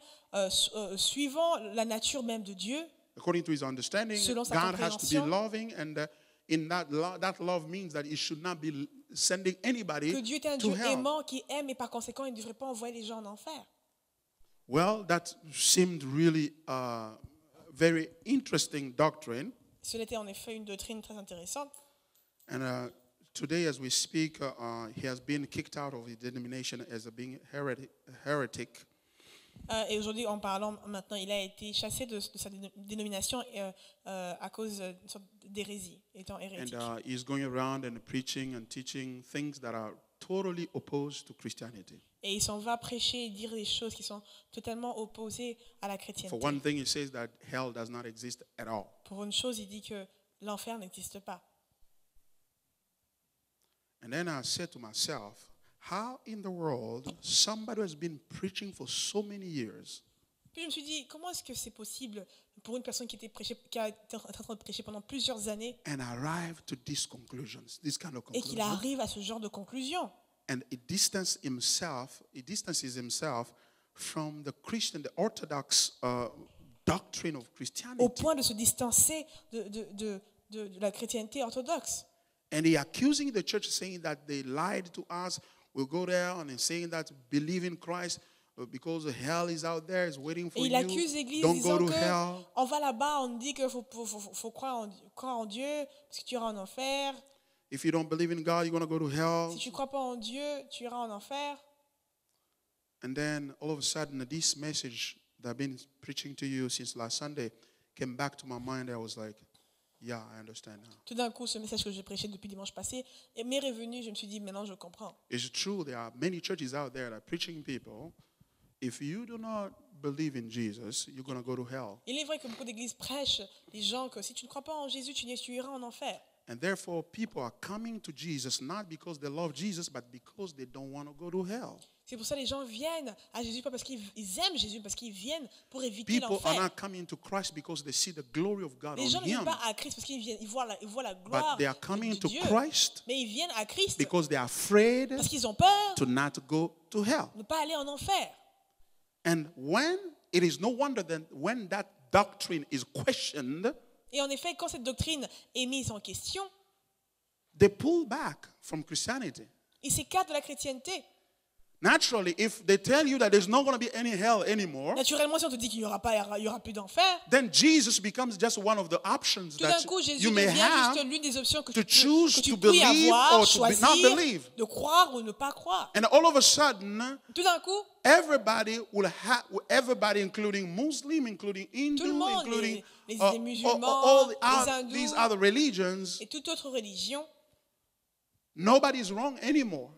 S2: suivant la nature même de Dieu.
S1: according to his understanding,
S2: Selon sa
S1: God has to be
S2: compréhension.
S1: loving, and in that love means that he should not be sending anybody
S2: Que Dieu est un
S1: to
S2: Dieu
S1: hell.
S2: aimant qui aime et par conséquent, il ne devrait pas envoyer les gens en enfer.
S1: Well, that seemed really a very interesting doctrine.
S2: Ce n'était en effet une doctrine très intéressante.
S1: And today, as we speak, he has been kicked out of his denomination as being heretic.
S2: Et aujourd'hui, en parlant maintenant, il a été chassé de sa dénomination à cause d'une sorte d'hérésie, étant hérétique.
S1: And he's going around and preaching and teaching things that are totally opposed to Christianity.
S2: Et il s'en va prêcher et dire des choses qui sont totalement opposées à la chrétienté.
S1: For one thing, he says that hell does not exist at all.
S2: Pour une chose, il dit que l'enfer n'existe pas.
S1: And then I said to myself, how in the world somebody who has been preaching for so many years
S2: Puis je me suis dit, comment est-ce que c'est possible pour une personne qui a été en train de prêcher pendant plusieurs années
S1: and arrive to these conclusions, this kind of
S2: et qu'il
S1: conclusion,
S2: arrive à ce genre de conclusion?
S1: and he distances himself from the Christian, the Orthodox doctrine of
S2: Au
S1: Christianity.
S2: point de se distancer de la chrétienté orthodoxe.
S1: And he accusing the church, saying that they lied to us. We'll go there, and he's saying that believe in Christ because hell is out there, is waiting for
S2: Et il
S1: you.
S2: accuse l'Église
S1: Don't go
S2: disant
S1: to hell.
S2: qu'on va là-bas, on dit qu'il faut croire en Dieu parce que tu iras en enfer.
S1: If you don't believe in God, you're going to go to hell.
S2: Si tu ne crois pas en Dieu, tu iras en enfer.
S1: And then all of a sudden, this message that I've been preaching to you since last Sunday came back to my mind. I was like, yeah, I understand now.
S2: Tout d'un coup, ce message que j'ai prêché depuis dimanche passé m'est revenu. Je me suis dit, maintenant je comprends.
S1: It's true, there are many churches out there that are preaching people. If you do not believe in Jesus, you're going to go to hell.
S2: Il est vrai que beaucoup d'églises prêchent les gens que si tu ne crois pas en Jésus, tu iras en enfer.
S1: And therefore, people are coming to Jesus not because they love Jesus, but because they don't want to go to hell.
S2: C'est pour ça que les gens viennent à Jésus, pas parce qu'ils aiment Jésus, parce qu'ils viennent pour éviter
S1: People are
S2: l'enfer.
S1: not coming to Christ because they see the glory of God
S2: Les gens
S1: on
S2: ne viennent
S1: Him,
S2: pas à Christ parce qu'ils voient la gloire
S1: but they are coming
S2: de
S1: to
S2: Dieu.
S1: Christ
S2: Mais ils viennent à Christ
S1: because they are afraid
S2: parce qu'ils ont peur
S1: to not go to hell.
S2: de ne pas aller en enfer.
S1: And when it is no wonder that when that doctrine is questioned,
S2: Et en effet, quand cette doctrine est mise en question,
S1: they pull back from Christianity.
S2: Ils s'écartent de la chrétienté.
S1: Naturally, if they tell you that there's not going to be any hell anymore,
S2: Naturellement, si on te dit qu'il n'y aura plus d'enfer,
S1: then Jesus becomes just one of the options
S2: tout d'un
S1: that
S2: coup, Jésus
S1: you may
S2: devient
S1: have
S2: juste l'une des options que
S1: to
S2: tu
S1: choose
S2: peux, que tu
S1: to
S2: peux y
S1: believe
S2: avoir,
S1: or to not
S2: choisir
S1: believe.
S2: de croire ou ne pas croire.
S1: And all of a sudden,
S2: Tout d'un coup,
S1: everybody everybody, including Muslim, including
S2: tout le
S1: Hindu,
S2: monde,
S1: including
S2: les musulmans,
S1: all
S2: les hindous
S1: these other religions,
S2: et toute autre religion,
S1: nobody's wrong anymore.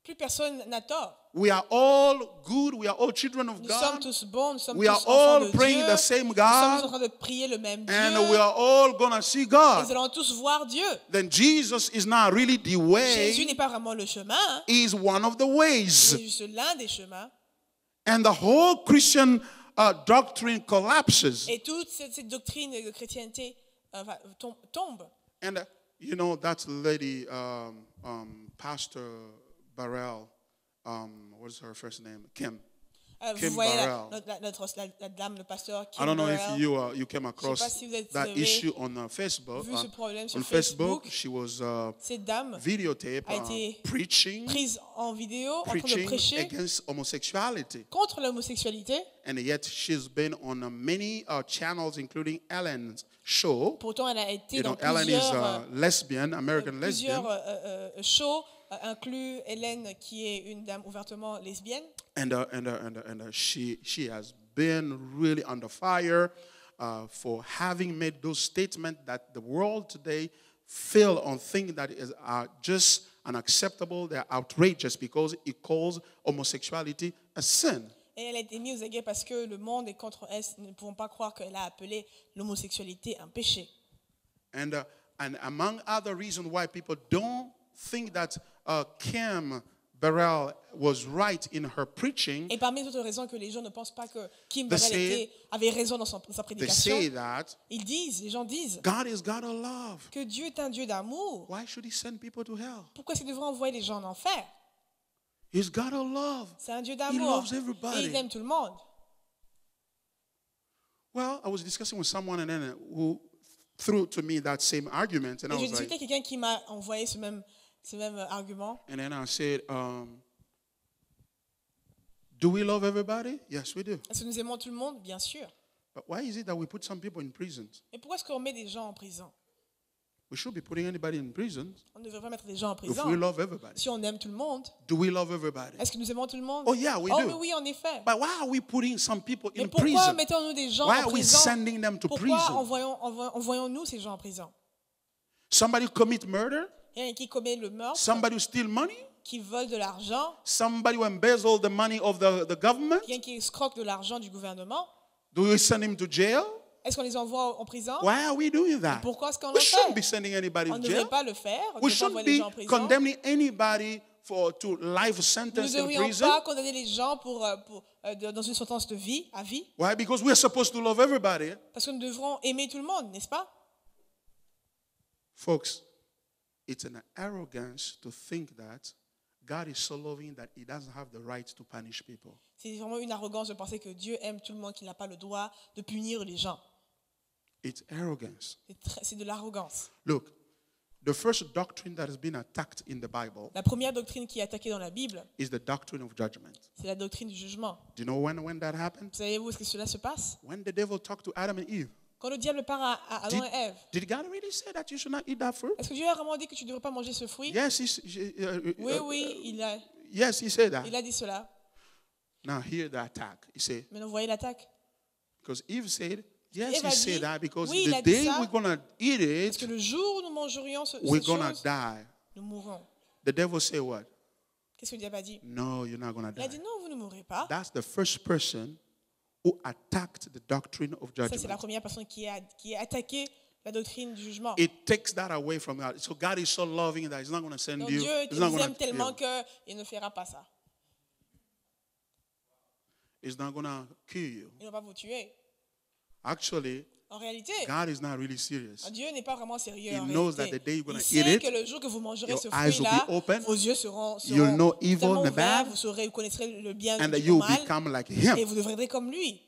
S2: plus personne n'a tort.
S1: We are all good. We are all children of
S2: Nous sommes
S1: God.
S2: tous bons, nous sommes
S1: We
S2: tous
S1: are
S2: enfants
S1: all
S2: de
S1: praying
S2: Dieu.
S1: the same
S2: Nous sommes en
S1: God.
S2: train de prier le même Dieu.
S1: And we are all going to see
S2: Nous
S1: God.
S2: allons tous voir Dieu.
S1: Then Jesus is not really the
S2: Jésus
S1: way.
S2: n'est pas vraiment le chemin,
S1: He is one of the
S2: c'est
S1: ways.
S2: juste l'un des chemins.
S1: And the whole Christian doctrine collapses.
S2: Et toute cette doctrine de chrétienté tombe.
S1: And you know, that lady, Pastor Barrel, what's her first name? Kim.
S2: Vous
S1: Kim
S2: voyez
S1: Burrell.
S2: la dame, le pasteur Kim
S1: I don't know
S2: Burrell.
S1: if you came across
S2: pas si vous êtes
S1: that
S2: avez
S1: issue on Facebook.
S2: vu ce problème sur
S1: On Facebook,
S2: Facebook.
S1: she was
S2: Cette dame
S1: videotaped
S2: a été
S1: preaching
S2: prise en vidéo en train de
S1: preaching
S2: prêcher
S1: against homosexuality.
S2: contre l'homosexualité.
S1: And yet she's been on many channels, including Ellen's show.
S2: Pourtant, elle a été
S1: You
S2: dans
S1: know, Ellen is a
S2: plusieurs,
S1: lesbian, American
S2: plusieurs
S1: lesbian.
S2: shows, inclut Hélène, qui est une dame ouvertement lesbienne.
S1: And she has been really under fire for having made those statements that the world today feel on things that are just unacceptable, they're outrageous because it calls homosexuality a sin.
S2: Et elle a été mise aux aguets parce que le monde est contre elle. Nous ne pouvons pas croire qu'elle a appelé l'homosexualité un péché.
S1: And among other reasons why people don't think that Kim Burrell was right in her preaching,
S2: Et parmi les autres raisons que les gens ne pensent pas que Kim
S1: They
S2: Burrell
S1: say-
S2: avait raison dans sa
S1: they
S2: prédication,
S1: say that
S2: les gens disent
S1: God is God of love.
S2: que Dieu est un Dieu d'amour.
S1: Why should he send people to hell?
S2: Pourquoi est-ce qu'il devrait envoyer les gens en enfer?
S1: He's God of love.
S2: C'est un Dieu
S1: He
S2: d'amour.
S1: loves
S2: Et
S1: everybody.
S2: il aime tout le monde.
S1: Well, I was discussing with someone and then who threw to me that same argument, and I
S2: Et j'ai
S1: was
S2: discuté
S1: like,
S2: avec quelqu'un qui m'a envoyé ce même argument.
S1: and then I said, do we love everybody? Yes, we do.
S2: Est-ce que nous aimons tout le monde? Bien sûr.
S1: But why is it that we put some people in prisons?
S2: Et pourquoi est-ce qu'on met des gens en prison?
S1: We should be putting anybody in prison
S2: On ne devrait pas mettre des gens en
S1: if
S2: prison.
S1: we love everybody.
S2: Si on aime tout le monde,
S1: Do we love everybody?
S2: est-ce que nous aimons tout le monde?
S1: Oh, yeah, we
S2: Oh,
S1: do.
S2: mais oui, en effet.
S1: But why are we putting some people
S2: Mais
S1: in
S2: pourquoi
S1: prison?
S2: mettons-nous des gens
S1: Why
S2: en
S1: are we
S2: prison?
S1: sending them to
S2: Pourquoi
S1: prison?
S2: envoyons-nous ces gens en prison?
S1: Somebody commit murder?
S2: Il y en a qui commet le meurtre,
S1: Somebody who steal money?
S2: qui vole de l'argent,
S1: Somebody who embezzle the money of the government?
S2: quelqu'un qui escroque de l'argent du gouvernement.
S1: Do we send him to jail?
S2: Est-ce qu'on les envoie en prison?
S1: Why are we doing that?
S2: Pourquoi est-ce qu'on
S1: We
S2: le
S1: shouldn't
S2: fait?
S1: be sending anybody
S2: On
S1: to
S2: ne devrait
S1: jail.
S2: pas le faire. On ne
S1: We
S2: devrait pas
S1: shouldn't
S2: envoyer les
S1: be
S2: gens en prison.
S1: condemning anybody to life
S2: Nous
S1: sentence
S2: ne
S1: in
S2: devrions
S1: prison.
S2: pas condamner les gens dans une sentence de vie, à vie,
S1: Why? Because we're supposed to love everybody.
S2: parce que nous devrons aimer tout le monde, n'est-ce pas?
S1: Folks, it's an arrogance to think that God is so loving that he doesn't have the right to punish people.
S2: C'est vraiment une arrogance de penser que Dieu aime tout le monde, qu'il n'a pas le droit de punir les gens.
S1: It's arrogance.
S2: C'est de l'arrogance.
S1: Look, the first doctrine that has been attacked in the Bible
S2: La première doctrine qui est attaquée dans la Bible,
S1: is the doctrine of judgment.
S2: c'est la doctrine du jugement.
S1: Do you know when that happened?
S2: Savez-vous où est-ce que cela se passe?
S1: When the devil talked to Adam and Eve.
S2: Quand le diable parle à Adam et Ève,
S1: Did God really say that you should not eat that fruit?
S2: est-ce que Dieu a vraiment dit que tu ne devrais pas manger ce fruit?
S1: Yes,
S2: Oui, il
S1: he said that.
S2: a dit cela.
S1: Now hear the attack. He said,
S2: Maintenant, vous voyez l'attaque.
S1: because Eve said, yes,
S2: Eve
S1: he
S2: a
S1: said
S2: dit,
S1: that because
S2: oui, il
S1: the
S2: a dit
S1: day
S2: ça.
S1: we're going to eat
S2: Parce que
S1: it,
S2: le jour où nous mangerions
S1: we're
S2: cette
S1: going to
S2: chose,
S1: die.
S2: nous mourrons.
S1: The devil said what?
S2: Qu'est-ce que le diable a dit?
S1: No, you're not going to
S2: Il a dit
S1: die.
S2: non, vous ne mourrez pas.
S1: That's the first person who attacked the doctrine of
S2: Ça, c'est la
S1: judgment.
S2: première personne qui a attaqué la doctrine du jugement.
S1: It takes that away from God. So God is so loving that he's not going to send
S2: Donc
S1: you.
S2: Dieu
S1: He's not
S2: vous
S1: going
S2: aime
S1: to kill.
S2: tellement qu'il ne fera pas ça.
S1: He's not going to kill you.
S2: Il ne va pas vous tuer.
S1: Actually,
S2: En réalité,
S1: God is not really serious.
S2: Dieu n'est pas vraiment sérieux.
S1: He
S2: En
S1: knows
S2: réalité.
S1: that the day you're gonna
S2: Il
S1: eat
S2: sait
S1: it,
S2: que le jour que vous mangerez
S1: your
S2: ce
S1: eyes will
S2: fruit-là,
S1: be open,
S2: vos yeux seront
S1: you'll know evil
S2: tellement
S1: and the
S2: ouverts,
S1: bad,
S2: vous connaîtrez le bien
S1: and that
S2: du
S1: you'll
S2: mal,
S1: become like
S2: et
S1: him.
S2: vous deviendrez comme lui.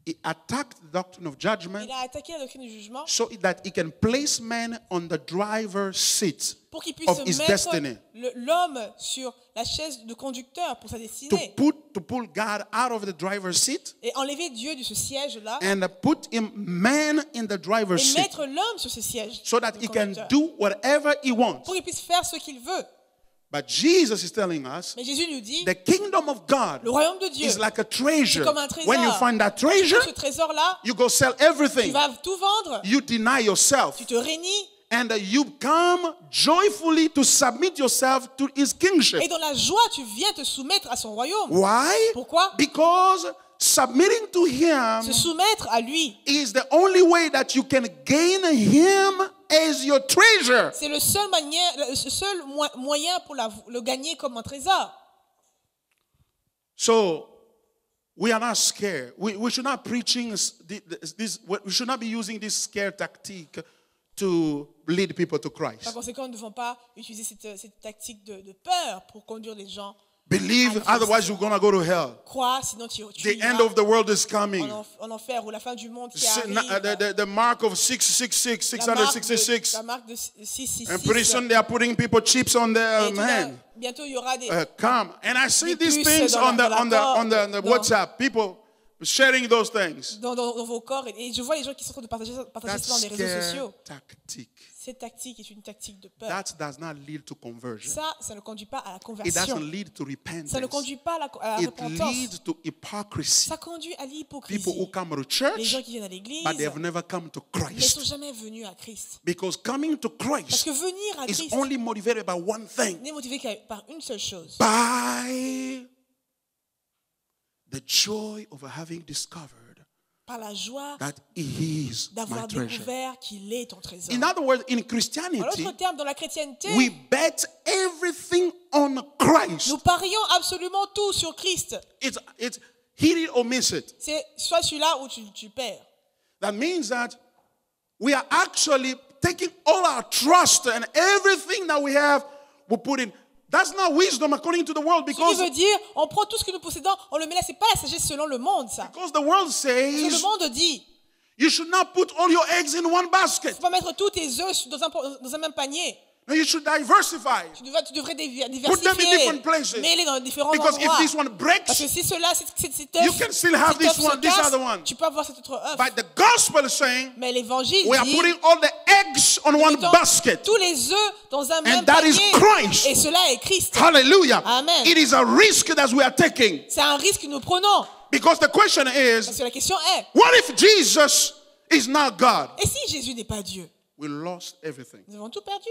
S1: he attacked the doctrine of judgment
S2: Il a attaqué la doctrine du jugement
S1: so that he can place man on the driver's seat
S2: pour qu'il puisse
S1: of his
S2: mettre
S1: destiny.
S2: l'homme sur la chaise de conducteur pour sa destinée
S1: To pull God out of the driver's seat
S2: et enlever Dieu de ce siège-là
S1: and put him man in the driver's
S2: et
S1: seat
S2: mettre l'homme sur ce siège
S1: so that
S2: de
S1: he can
S2: conducteur
S1: do whatever he wants.
S2: pour qu'il puisse faire ce qu'il veut.
S1: But Jesus is telling us
S2: Mais Jésus nous dit,
S1: the kingdom of God
S2: le royaume de Dieu
S1: is like a treasure.
S2: c'est comme un trésor.
S1: When you find that
S2: Quand tu
S1: treasure,
S2: trouves ce trésor-là,
S1: you go sell
S2: tu
S1: everything.
S2: vas tout vendre,
S1: You deny yourself.
S2: tu te réunis
S1: And you come joyfully to submit yourself to his kingship.
S2: et dans la joie, tu viens te soumettre à son royaume.
S1: Why?
S2: Pourquoi?
S1: Because submitting to him
S2: Se soumettre à lui,
S1: is the only way that you can gain him as your treasure.
S2: c'est le seul moyen pour le gagner comme un trésor.
S1: So we are not scared. We should not preaching this. We should not be using this scare tactic to lead people to
S2: Par
S1: Christ.
S2: conséquent, nous ne devons pas utiliser cette tactique de peur pour conduire les gens.
S1: Believe, otherwise you're gonna go to hell.
S2: Crois, sinon tu
S1: The
S2: iras
S1: end of the world is coming.
S2: en enfer ou la fin du monde qui
S1: The,
S2: arrive.
S1: the mark of 666,
S2: La marque
S1: 666.
S2: la marque de 666.
S1: And pretty soon they are putting people chips on their
S2: Et tout d'un-
S1: hand.
S2: bientôt, il y aura des...
S1: Come. And I see
S2: Des
S1: these
S2: puces
S1: things
S2: dans
S1: on
S2: la-
S1: the
S2: dans la corde,
S1: WhatsApp. People sharing those things.
S2: dans vos corps. Et je vois les gens qui sont en train de partager ça
S1: That's
S2: dans les réseaux
S1: scare
S2: sociaux.
S1: tactic.
S2: Cette tactique est une tactique de peur.
S1: That does not lead to conversion.
S2: Ça ne conduit pas à la
S1: It
S2: conversion.
S1: doesn't lead to repentance.
S2: Ça ne conduit pas à la
S1: It
S2: repentance.
S1: leads to hypocrisy.
S2: Ça conduit à
S1: People who
S2: l'hypocrisie.
S1: come to
S2: Les
S1: church,
S2: gens qui viennent à l'église,
S1: but they have never come to
S2: mais ne sont
S1: Christ.
S2: jamais venus à Christ.
S1: Because coming to
S2: Parce
S1: Christ
S2: que venir à
S1: is
S2: Christ
S1: only motivated by one thing.
S2: n'est motivé par une seule chose.
S1: By the joy of having discovered
S2: Par la joie
S1: that He is my
S2: d'avoir
S1: treasure.
S2: découvert qu'il est ton trésor.
S1: In other words, in
S2: En
S1: Christianity,
S2: d'autres termes, dans la chrétienté,
S1: we bet everything on Christ.
S2: nous parions absolument tout sur Christ.
S1: It's hit it or miss it.
S2: C'est soit celui-là ou tu perds.
S1: That means that we are actually taking all our trust and everything that we have, we put in. That's not wisdom according to the world,
S2: Ce qui
S1: because
S2: veut dire, on prend tout ce que nous possédons, on le met là. C'est pas la sagesse selon le monde, ça.
S1: the world
S2: Parce que le
S1: says
S2: monde dit,
S1: you should not put all your eggs in one basket.
S2: faut pas mettre tous tes œufs dans un même panier.
S1: No, you should diversify.
S2: Tu devrais
S1: Put them in
S2: diversifier.
S1: different places.
S2: Mets-les dans différents
S1: Because if
S2: endroits.
S1: this one
S2: Parce
S1: breaks,
S2: que si cela, cet
S1: you
S2: œuf,
S1: can still have
S2: cet
S1: this
S2: œuf se
S1: one, this
S2: casse,
S1: other one.
S2: tu peux avoir cet autre œuf.
S1: But the gospel is saying
S2: Mais l'évangile
S1: we are
S2: dit,
S1: putting all the eggs on one
S2: mettons
S1: basket.
S2: tous les œufs dans un même
S1: that is
S2: panier.
S1: Christ.
S2: Et cela est Christ.
S1: Hallelujah.
S2: Amen.
S1: It is a risk that we are taking.
S2: C'est un risque que nous prenons.
S1: Because the question is,
S2: Parce que la question est,
S1: what if Jesus is not God?
S2: et si Jésus n'est pas Dieu?
S1: We lost everything.
S2: Nous avons tout perdu.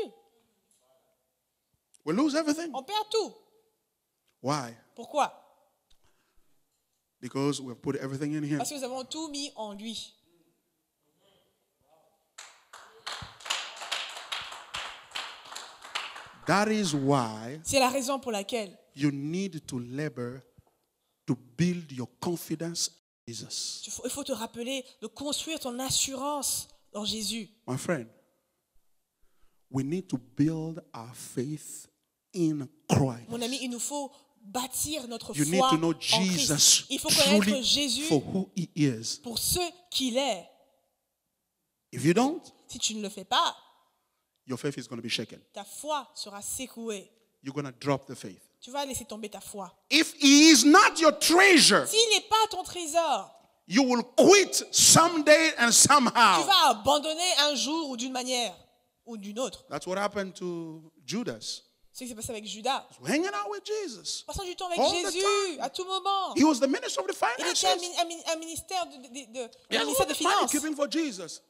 S1: We lose everything.
S2: On perd tout.
S1: Why?
S2: Pourquoi?
S1: Because we have put everything in Him.
S2: Parce que nous avons tout mis en lui.
S1: That is why
S2: C'est la raison pour laquelle
S1: you need to labor to build your confidence in Jesus.
S2: il faut te rappeler de construire ton assurance en Jésus.
S1: My friend, we need to build our faith in Christ.
S2: Mon ami, il nous faut bâtir notre
S1: You need
S2: foi
S1: to know
S2: en Christ.
S1: Jesus
S2: Il faut connaître
S1: truly
S2: Jésus
S1: for who He is.
S2: pour ce qu'il est.
S1: If you don't,
S2: Si tu ne le fais pas,
S1: your faith is going to be shaken.
S2: ta foi sera secouée.
S1: You're going to drop the faith.
S2: Tu vas laisser tomber ta foi.
S1: If He is not your treasure,
S2: S'il n'est pas ton trésor,
S1: you will quit someday and
S2: tu
S1: somehow.
S2: vas abandonner un jour ou d'une manière ou d'une autre.
S1: That's what happened to Judas.
S2: C'est ce qui s'est passé avec Judas.
S1: Hanging out with Jesus.
S2: Passant du temps avec
S1: All the
S2: Jésus
S1: time.
S2: à tout moment.
S1: He was the minister of the
S2: Il était
S1: finances.
S2: un ministère
S1: He had
S2: un
S1: a
S2: ministère
S1: lot
S2: de
S1: of money
S2: finances.
S1: keeping for Jesus.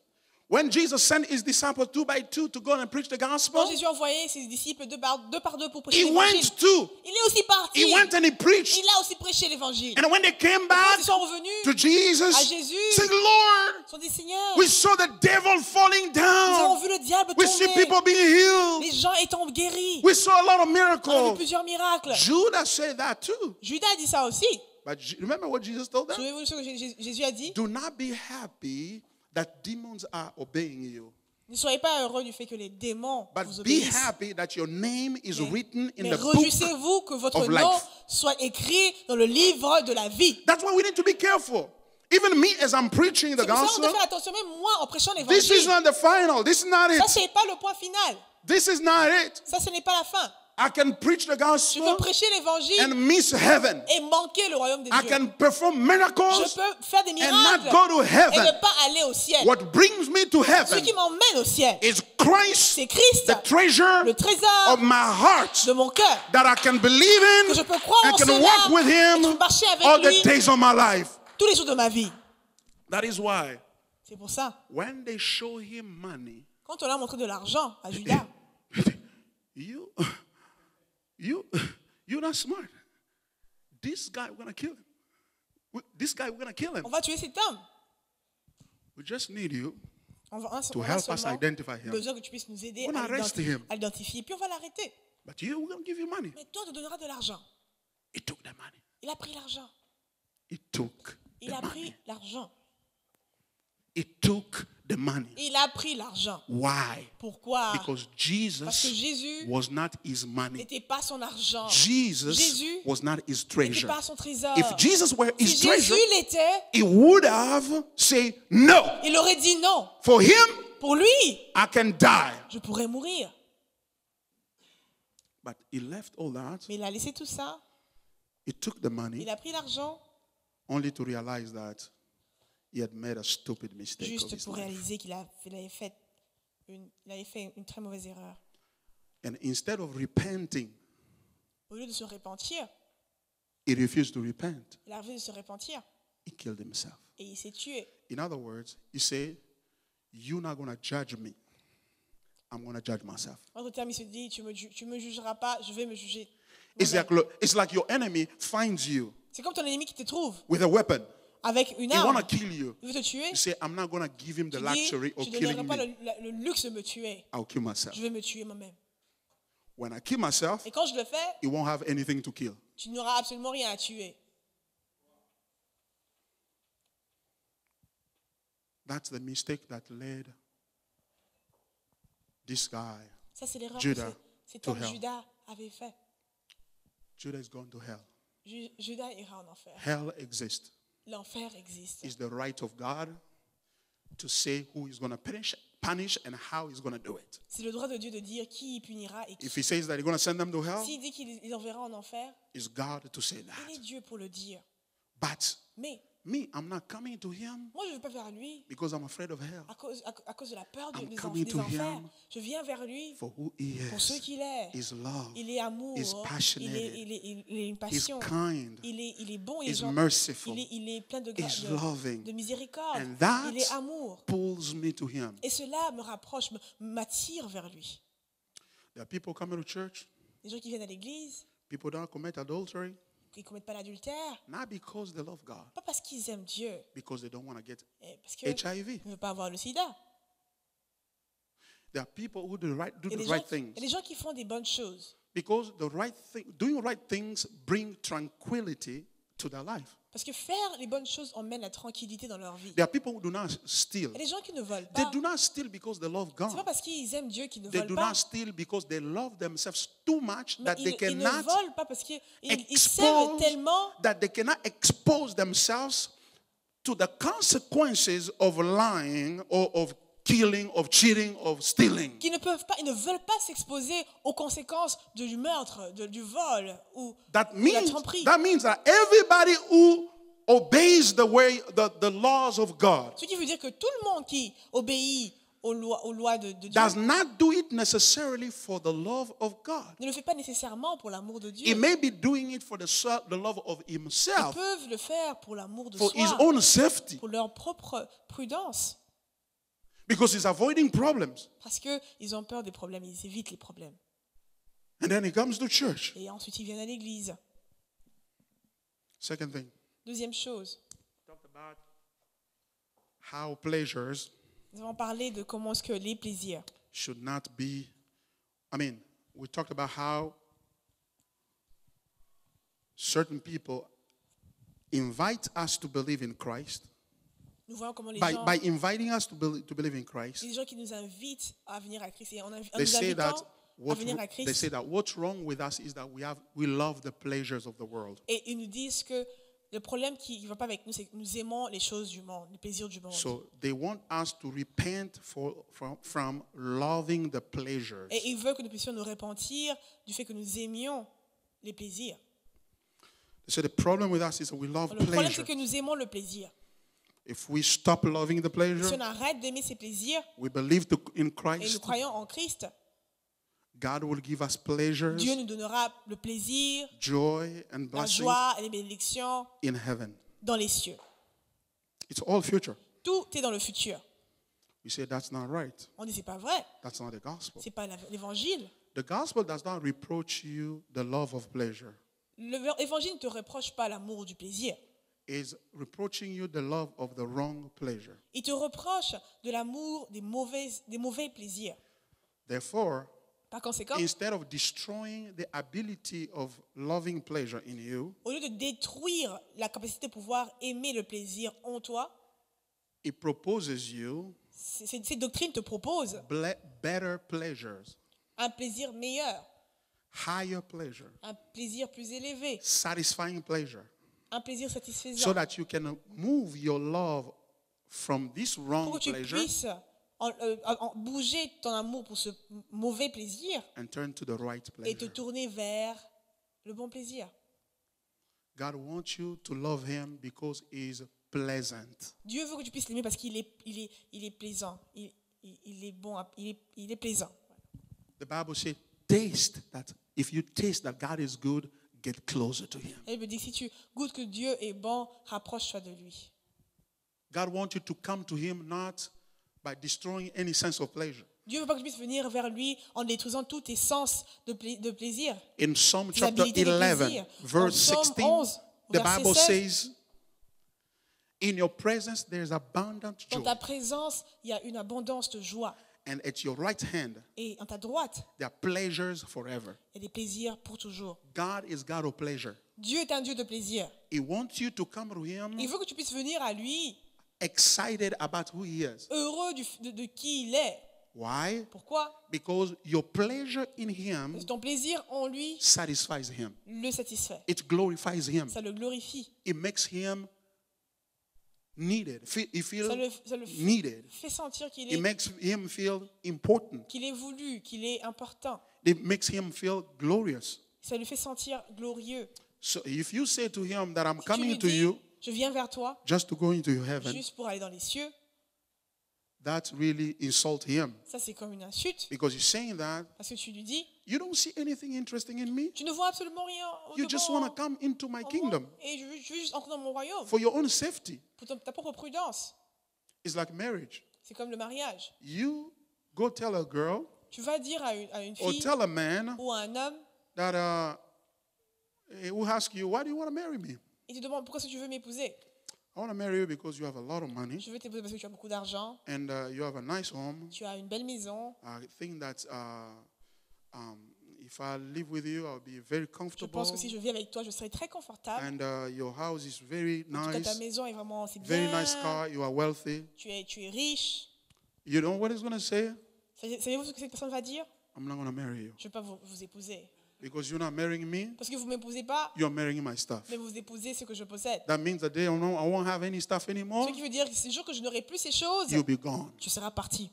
S1: When Jesus sent his disciples 2 by 2 to go and preach the gospel,
S2: Quand Jésus a envoyé ses disciples deux par deux pour prêcher
S1: he
S2: l'évangile,
S1: went too.
S2: il est aussi parti.
S1: He went and he preached.
S2: Il a aussi prêché l'évangile.
S1: And when they came
S2: Quand
S1: back
S2: ils sont revenus,
S1: to Jesus,
S2: à Jésus,
S1: said, Lord,
S2: ils ont dit, Seigneur,
S1: we saw the devil falling
S2: nous avons
S1: down.
S2: vu le diable
S1: We see
S2: tomber.
S1: people being healed.
S2: Les gens étant guéris.
S1: We saw a lot of
S2: On a vu
S1: miracles.
S2: plusieurs miracles.
S1: Judas said that too.
S2: Judas a dit ça aussi.
S1: But remember what Jesus told them?
S2: Souvenez-vous de ce que Jésus a dit.
S1: Do not be happy that demons are obeying you.
S2: Ne soyez pas heureux du fait que les démons
S1: But
S2: vous
S1: be
S2: obéissent.
S1: happy that your name is written in
S2: Mais
S1: the book
S2: réjouissez-vous que votre
S1: of
S2: nom
S1: life.
S2: soit écrit dans le livre de la vie.
S1: That's why we need to be careful. Even me as I'm preaching the
S2: C'est pour ça qu'on
S1: gospel,
S2: doit faire attention, même moi, en prêchant
S1: this is
S2: l'évangile.
S1: not the final. This is not
S2: Ça,
S1: it.
S2: ce n'est pas le point final.
S1: This is not it.
S2: Ça, ce n'est pas la fin.
S1: I can preach the
S2: Je peux
S1: gospel
S2: prêcher l'évangile
S1: and miss heaven.
S2: et manquer le royaume des
S1: I
S2: dieux.
S1: can perform
S2: Je
S1: miracles
S2: peux faire des
S1: and
S2: miracles
S1: not go to
S2: et
S1: heaven.
S2: ne pas aller au ciel.
S1: What brings me to
S2: Ce
S1: heaven
S2: qui m'emmène au ciel,
S1: is Christ,
S2: c'est Christ,
S1: the treasure
S2: le trésor
S1: of my heart
S2: de mon cœur,
S1: that I can believe
S2: que je
S1: in
S2: peux croire
S1: and
S2: en
S1: can
S2: cela
S1: walk with
S2: et
S1: him
S2: je peux marcher
S1: all
S2: avec
S1: the
S2: lui
S1: days of my life.
S2: tous les jours de ma vie.
S1: That is why
S2: C'est pour ça,
S1: when they show him money,
S2: quand on a montré de l'argent à Judas,
S1: you're not smart. This guy, we're gonna kill him. This guy, we're gonna kill him.
S2: on va tuer cet homme.
S1: We just need you
S2: On va
S1: to
S2: on a
S1: help us
S2: seulement
S1: identify him.
S2: besoin que tu puisses nous aider
S1: We're gonna arrest him.
S2: à l'identifier. Puis on va l'arrêter.
S1: But you, we're gonna give you money.
S2: Mais toi, on te donnera de l'argent.
S1: He took the money.
S2: Il a pris l'argent.
S1: He took
S2: Il
S1: the
S2: a
S1: money.
S2: pris l'argent.
S1: He took the money.
S2: Il a pris l'argent.
S1: Why?
S2: Pourquoi?
S1: Because
S2: Parce que
S1: Jesus
S2: Jésus
S1: was not his money.
S2: n'était pas son argent.
S1: Jesus
S2: Jésus
S1: was not his
S2: n'était
S1: treasure.
S2: pas son trésor.
S1: If Jesus were his
S2: Si
S1: treasure,
S2: Jésus l'était,
S1: he would have said, no,
S2: il aurait dit non.
S1: for him,
S2: Pour lui,
S1: I can die.
S2: je pourrais mourir.
S1: But he left all that.
S2: Mais il a laissé tout ça.
S1: He took the money
S2: Il a pris l'argent
S1: only to realize that he had made a stupid mistake of
S2: juste
S1: his
S2: pour
S1: life.
S2: réaliser qu'il avait fait une très mauvaise erreur.
S1: And instead of repenting,
S2: Au lieu de se repentir,
S1: he refused to repent.
S2: il a refusé de se repentir
S1: He killed himself.
S2: et il s'est tué.
S1: In other words, he said, you're not going to judge me. I'm going to judge myself.
S2: En d'autres termes, il se dit, tu me jugeras pas, je vais me juger.
S1: It's like your enemy finds you
S2: C'est comme ton ennemi qui te trouve
S1: with a weapon.
S2: avec une
S1: He want
S2: arme.
S1: to kill you.
S2: Il veut te tuer.
S1: You say, I'm not going to give him the
S2: Tu dis,
S1: luxury of
S2: je ne donnerai
S1: killing
S2: pas
S1: me.
S2: le luxe de me tuer.
S1: I'll kill myself.
S2: Je vais me tuer moi-même.
S1: When I kill myself,
S2: Et quand je le fais,
S1: he won't have anything to kill.
S2: tu n'auras absolument rien à tuer.
S1: That's the mistake that led this guy.
S2: Ça, c'est l'erreur
S1: Judah
S2: que cet
S1: to
S2: homme
S1: hell.
S2: Judas avait fait.
S1: Judah is going to hell.
S2: Judas ira en enfer.
S1: Hell exists.
S2: L'enfer existe.
S1: It's the right of God to say who he's going to punish and how he's going to do it.
S2: C'est le droit de Dieu de dire qui il punira et qui.
S1: If he says that he's going to send them to hell,
S2: S'il dit qu'il enverra en enfer,
S1: it's God to say
S2: il est
S1: that.
S2: Dieu pour le dire.
S1: But
S2: Mais
S1: me, I'm not coming to him
S2: moi, je ne veux pas vers lui
S1: because I'm afraid of hell.
S2: à cause de la peur
S1: I'm
S2: des
S1: coming to
S2: enfers.
S1: him
S2: Je viens vers lui
S1: For who he
S2: pour ce
S1: is.
S2: qu'il est.
S1: His love.
S2: Il est amour.
S1: He's passionate.
S2: Il est une
S1: He's
S2: passion.
S1: kind.
S2: Il est bon.
S1: He's merciful.
S2: Il est plein de
S1: He's loving.
S2: de miséricorde.
S1: And that
S2: Il est amour.
S1: pulls me to him.
S2: Et cela me rapproche, m'attire vers lui.
S1: There are people coming to church.
S2: Les gens qui viennent à l'église,
S1: People don't commit adultery.
S2: qui ne commettent pas l'adultère,
S1: Not because they love God.
S2: pas parce qu'ils aiment Dieu,
S1: Because they don't want to get
S2: parce qu'ils
S1: HIV.
S2: ne veulent pas avoir le sida.
S1: There are people who do
S2: Il y a
S1: the
S2: des
S1: right
S2: gens- il y
S1: things.
S2: a des gens qui font des bonnes choses.
S1: Because doing right things bring tranquility to their life.
S2: Parce que faire les bonnes choses emmène la tranquillité dans leur vie.
S1: There are people who do not steal.
S2: Il y a des gens qui ne volent
S1: They
S2: pas.
S1: do not steal because they love
S2: C'est pas
S1: God.
S2: parce qu'ils aiment Dieu qu'ils ne
S1: They
S2: volent
S1: do
S2: pas.
S1: not steal because they love themselves too much
S2: Mais
S1: that they
S2: ils ne
S1: cannot
S2: volent pas parce qu'ils s'aiment tellement
S1: expose themselves to the consequences of lying or of killing, of cheating, of stealing.
S2: qu'ils ne veulent pas s'exposer aux conséquences du meurtre, du vol ou
S1: That
S2: de la
S1: means
S2: tromperie.
S1: that everybody who obeys the laws of God
S2: Ce qui veut dire que tout le monde qui obéit aux lois de Dieu
S1: does not do it necessarily for the love of God.
S2: ne le fait pas nécessairement pour l'amour de Dieu.
S1: He may be doing it for the love of
S2: Ils
S1: himself,
S2: peuvent le faire pour l'amour de
S1: for his
S2: soi,
S1: own safety,
S2: pour leur propre prudence,
S1: because he's avoiding problems.
S2: parce qu'ils ont peur des problèmes, ils évitent les problèmes.
S1: And then he comes to church.
S2: Et ensuite, ils viennent à l'église.
S1: Second thing,
S2: Deuxième chose,
S1: talked about how pleasures
S2: nous avons parlé de comment est-ce que les plaisirs
S1: should not be. We talked about how certain people invite us to believe in Christ.
S2: Nous voyons comment les
S1: By
S2: gens,
S1: inviting us to believe in Christ,
S2: les gens qui nous invitent à venir à Christ, et en
S1: they
S2: nous
S1: say that
S2: invitant à venir à Christ,
S1: what's wrong with us is that we love the pleasures of the world.
S2: et ils nous disent que Le problème qui ne va pas avec nous, c'est que nous aimons les choses du monde, les plaisirs du monde.
S1: So they want us to repent from loving the pleasures.
S2: Et ils veulent que nous puissions nous repentir du fait que nous aimions les plaisirs.
S1: So the problem with us is that we love
S2: Le problème,
S1: pleasure.
S2: c'est que nous aimons le plaisir.
S1: If we stop loving the
S2: Si
S1: pleasure,
S2: on arrête d'aimer ces plaisirs
S1: we believe in
S2: et nous
S1: Christ,
S2: croyons en Christ,
S1: God will give us pleasures,
S2: Dieu nous donnera le plaisir,
S1: joy, and
S2: la
S1: blessings
S2: joie et les bénédictions
S1: in heaven.
S2: dans les cieux.
S1: It's all future.
S2: Tout est dans le futur.
S1: We say that's not right.
S2: On dit c'est pas vrai,
S1: That's not the gospel.
S2: c'est pas l'évangile.
S1: The gospel does not reproach you the love of pleasure.
S2: L'évangile ne te reproche pas l'amour du plaisir.
S1: It's reproaching you the love of the wrong pleasure.
S2: Il te reproche de l'amour des mauvais plaisirs.
S1: Therefore,
S2: Par conséquent,
S1: instead of destroying the ability of loving pleasure in you,
S2: au lieu de détruire la capacité de pouvoir aimer le plaisir en toi,
S1: it proposes you
S2: cette doctrine te propose
S1: better pleasures,
S2: un plaisir meilleur,
S1: higher pleasure,
S2: un plaisir plus élevé,
S1: satisfying pleasure,
S2: un plaisir satisfaisant.
S1: so that you can move your love from this
S2: Pour
S1: wrong
S2: que tu
S1: pleasure
S2: puisses bouger ton amour pour ce mauvais plaisir
S1: and turn to the right
S2: et te
S1: pleasure.
S2: tourner vers le bon plaisir.
S1: God wants you to love Him because He is pleasant.
S2: Dieu veut que tu puisses l'aimer parce qu'il est plaisant. Il est bon, il est plaisant.
S1: The Bible says, taste that. If you taste that God is good, get closer to Him.
S2: Elle me dit, si tu goûtes que Dieu est bon, rapproche-toi de lui.
S1: God wants you to come to Him not by destroying any sense of pleasure.
S2: Dieu ne veut pas que tu puisses venir vers lui en détruisant tous tes sens de plaisir.
S1: In Psalm
S2: Tes
S1: chapter
S2: habilités de
S1: 11,
S2: plaisir.
S1: verse
S2: En Psaume
S1: 16,
S2: 11,
S1: the
S2: verset
S1: Bible
S2: 16,
S1: says, in your presence there is abundant
S2: dans
S1: joy,
S2: ta présence, il y a une abondance de joie.
S1: and at your right hand
S2: Et en ta droite,
S1: there are pleasures forever.
S2: il y a des plaisirs pour toujours.
S1: God is God of pleasure.
S2: Dieu est un Dieu de plaisir.
S1: He wants you to come to Him
S2: Il veut que tu puisses venir à lui,
S1: excited about who He is.
S2: heureux de qui il est.
S1: Why?
S2: Pourquoi?
S1: Because your pleasure in
S2: Parce
S1: Him
S2: que ton plaisir en lui
S1: satisfies Him.
S2: le satisfait.
S1: It glorifies Him.
S2: Ça le glorifie.
S1: It makes Him needed. He feels
S2: Ça le
S1: needed.
S2: fait sentir
S1: It makes Him feel important.
S2: qu'il est voulu, qu'il est important.
S1: It makes Him feel glorious.
S2: Ça lui fait sentir glorieux.
S1: So if you say to Him that I'm
S2: Si tu lui
S1: coming to
S2: dis,
S1: you
S2: je viens vers toi
S1: just to go into your heaven,
S2: juste pour aller dans les cieux,
S1: that really insults Him.
S2: ça c'est comme une insulte.
S1: Because He's saying that
S2: Parce que tu lui dis,
S1: you don't see anything interesting in me.
S2: tu ne vois absolument rien
S1: You just want to come into my kingdom
S2: et je veux juste entrer dans mon royaume
S1: for your own safety.
S2: pour ta propre prudence.
S1: It's like marriage.
S2: C'est comme le mariage.
S1: You go tell a girl
S2: Tu vas dire à une
S1: or
S2: fille
S1: tell a man
S2: ou à un homme,
S1: that who asks you, why do you want to marry me?
S2: il te demande pourquoi est-ce que tu veux m'épouser.
S1: I want to marry you because you have a lot of money
S2: Je veux t'épouser parce que tu as beaucoup d'argent,
S1: and you have a nice home.
S2: tu as une belle maison.
S1: I think that if I live with you, I'll be very
S2: Je
S1: comfortable.
S2: pense que si je vis avec toi, je serai très confortable.
S1: And your house is very
S2: En tout cas, ta
S1: nice,
S2: maison est vraiment c'est
S1: very
S2: bien.
S1: nice car. You are wealthy.
S2: Tu es riche.
S1: You know what he's going to say?
S2: Savez-vous ce que cette personne va dire?
S1: I'm not going to marry you
S2: Je ne vais pas vous épouser.
S1: because you're not marrying me.
S2: Parce que vous ne m'épousez pas,
S1: You're marrying my stuff.
S2: mais vous épousez ce que je possède.
S1: That means that I won't have any stuff anymore.
S2: Ce qui veut dire que c'est le jour que je n'aurai plus ces choses,
S1: You'll be gone.
S2: tu seras parti.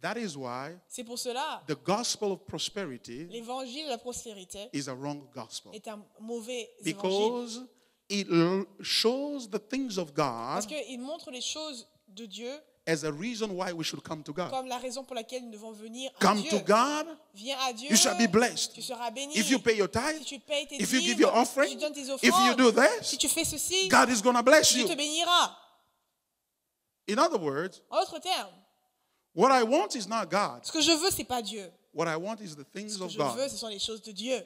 S1: That is why
S2: C'est pour cela,
S1: the gospel of prosperity
S2: l'évangile de la prospérité
S1: is a wrong gospel.
S2: est un mauvais évangile.
S1: Because it shows the things of
S2: Parce
S1: God
S2: qu'il montre les choses de Dieu
S1: as a reason why we should come to God.
S2: comme la raison pour laquelle nous devons venir à
S1: Come
S2: Dieu.
S1: to God,
S2: Viens à Dieu,
S1: you shall be blessed.
S2: tu seras béni.
S1: If you pay your
S2: Si
S1: tithe,
S2: tu payes tes
S1: if you
S2: dîmes,
S1: give your
S2: si
S1: offering,
S2: tu donnes tes
S1: if you do
S2: offrandes, si
S1: this,
S2: tu fais ceci,
S1: God is going to bless
S2: Dieu
S1: you.
S2: te bénira.
S1: In other words,
S2: En d'autres termes,
S1: what I want is not God.
S2: ce que je veux, c'est pas Dieu.
S1: What I want is the things
S2: Ce que
S1: of
S2: je veux,
S1: God.
S2: ce sont les choses de Dieu.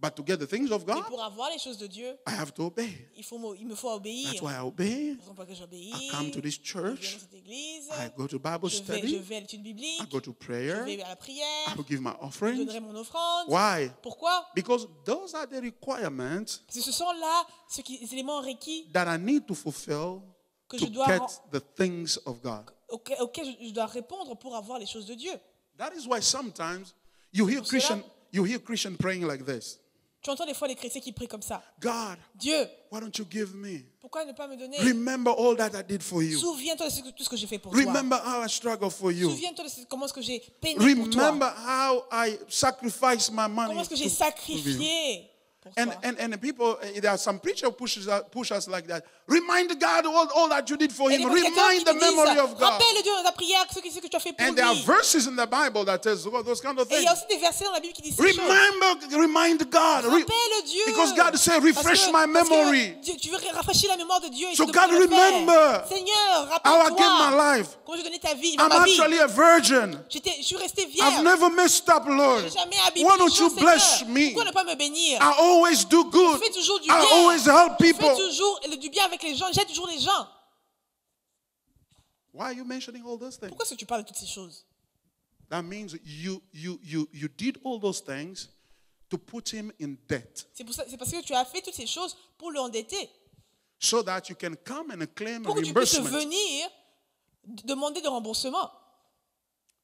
S1: But to get the things of
S2: Et
S1: God,
S2: pour avoir les choses de Dieu,
S1: I have to obey.
S2: il me faut obéir.
S1: That's why I obey.
S2: C'est pour que j'obéis.
S1: I come to this
S2: Je viens dans
S1: church.
S2: cette église.
S1: I go to Bible
S2: Je
S1: study.
S2: vais à l'étude biblique.
S1: I go to
S2: Je
S1: prayer.
S2: vais à la
S1: I
S2: prière.
S1: will give my
S2: Je
S1: offering.
S2: donnerai mon offrande.
S1: Why?
S2: Pourquoi?
S1: Because those are the requirements
S2: Parce que ce sont là les éléments requis
S1: that I need to fulfill
S2: que
S1: to
S2: je dois
S1: get the things of God.
S2: auxquels je dois répondre pour avoir les choses de Dieu.
S1: That is why sometimes you hear
S2: Pour cela-
S1: Christian praying like this.
S2: Tu entends des fois les chrétiens qui prient comme ça.
S1: God,
S2: Dieu,
S1: why don't you give me?
S2: pourquoi ne pas me donner?
S1: Remember all that I did for you.
S2: Souviens-toi de tout ce que j'ai fait pour toi.
S1: Remember how I struggled for you.
S2: Souviens-toi de comment est-ce que j'ai peiné pour toi.
S1: Remember how I sacrificed my money.
S2: Comment est-ce que j'ai sacrifié pour toi.
S1: And people, there are some preachers who push us like that. Remind God all that you did for
S2: Et
S1: him.
S2: les prédicateurs
S1: Remind
S2: qui
S1: the
S2: te disent,
S1: memory of God.
S2: rappelle Dieu dans ta prière ce que tu as fait pour
S1: And
S2: lui.
S1: there are verses in the Bible that tells those kind of
S2: Et il
S1: things.
S2: y a aussi des versets dans la Bible qui disent ces choses.
S1: Remind God.
S2: Rappelle Dieu.
S1: Because God said, refresh my
S2: parce que
S1: memory.
S2: tu veux rafraîchir la mémoire de Dieu. Et
S1: So
S2: tu
S1: God,
S2: devrais le faire.
S1: remember
S2: Seigneur,
S1: how I gave my
S2: rappelle-toi
S1: life.
S2: comment j'ai donné ta vie,
S1: I'm
S2: ma vie.
S1: actually a virgin.
S2: Je suis restée
S1: I've
S2: vierge.
S1: never messed up, Lord.
S2: J'ai jamais abîmé
S1: Why
S2: les
S1: don't you
S2: choses,
S1: bless
S2: Seigneur.
S1: me?
S2: Pourquoi ne pas me bénir?
S1: I always do good.
S2: Je fais toujours du
S1: I
S2: bien.
S1: always help
S2: Je fais
S1: people.
S2: toujours du bien avec les gens. J'aide toujours les gens.
S1: Why are you mentioning all those things?
S2: Pourquoi est-ce que tu parles de toutes ces choses?
S1: That means you did all those things to put him in debt,
S2: C'est parce que tu as fait toutes ces choses pour le endetter.
S1: so that you can come and claim a
S2: Pour que tu puisses
S1: reimbursement.
S2: venir demander de remboursement.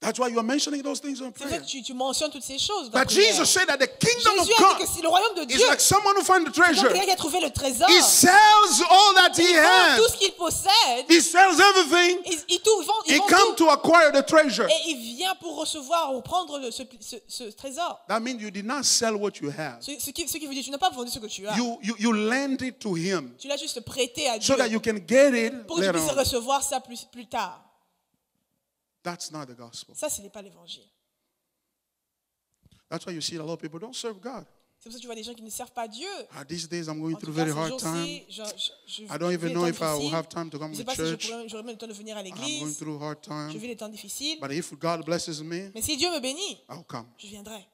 S1: That's why you're mentioning those things in
S2: C'est pour ça
S1: prayer.
S2: que tu mentionnes toutes ces choses dans la
S1: But
S2: prière.
S1: Jesus said that the kingdom of
S2: Jésus a dit
S1: God
S2: que si le royaume de
S1: is
S2: Dieu,
S1: like someone who finds the
S2: c'est comme
S1: treasure.
S2: quelqu'un qui a trouvé le trésor,
S1: He sells all that he
S2: il vend tout
S1: has.
S2: ce qu'il possède,
S1: He sells everything.
S2: il vend
S1: He
S2: tout,
S1: comes to acquire the treasure.
S2: et il vient pour recevoir ou prendre ce trésor.
S1: That means you did not sell what you have.
S2: Ce qui veut dire que tu n'as pas vendu ce que tu as.
S1: You lend it to him
S2: Tu l'as juste prêté à Dieu
S1: so that you can get it
S2: pour que tu
S1: later
S2: puisses
S1: on.
S2: recevoir ça plus tard.
S1: That's not the gospel.
S2: Ça, ce n'est pas l'évangile.
S1: That's why you see a lot of people don't serve God.
S2: C'est pour ça que tu vois des gens qui ne servent pas Dieu.
S1: These days I'm going
S2: En
S1: through
S2: tout cas,
S1: very
S2: ces
S1: hard time.
S2: jours-ci, je
S1: I don't even
S2: vis
S1: know
S2: les
S1: if
S2: temps
S1: I will
S2: difficiles.
S1: have time to come
S2: Je ne sais
S1: to
S2: pas si
S1: church.
S2: j'aurai même le temps de venir à
S1: I'm going
S2: l'église.
S1: through hard
S2: Je
S1: time.
S2: vis les temps difficiles.
S1: But if God blesses me,
S2: Mais si Dieu me bénit,
S1: I'll come.
S2: je viendrai.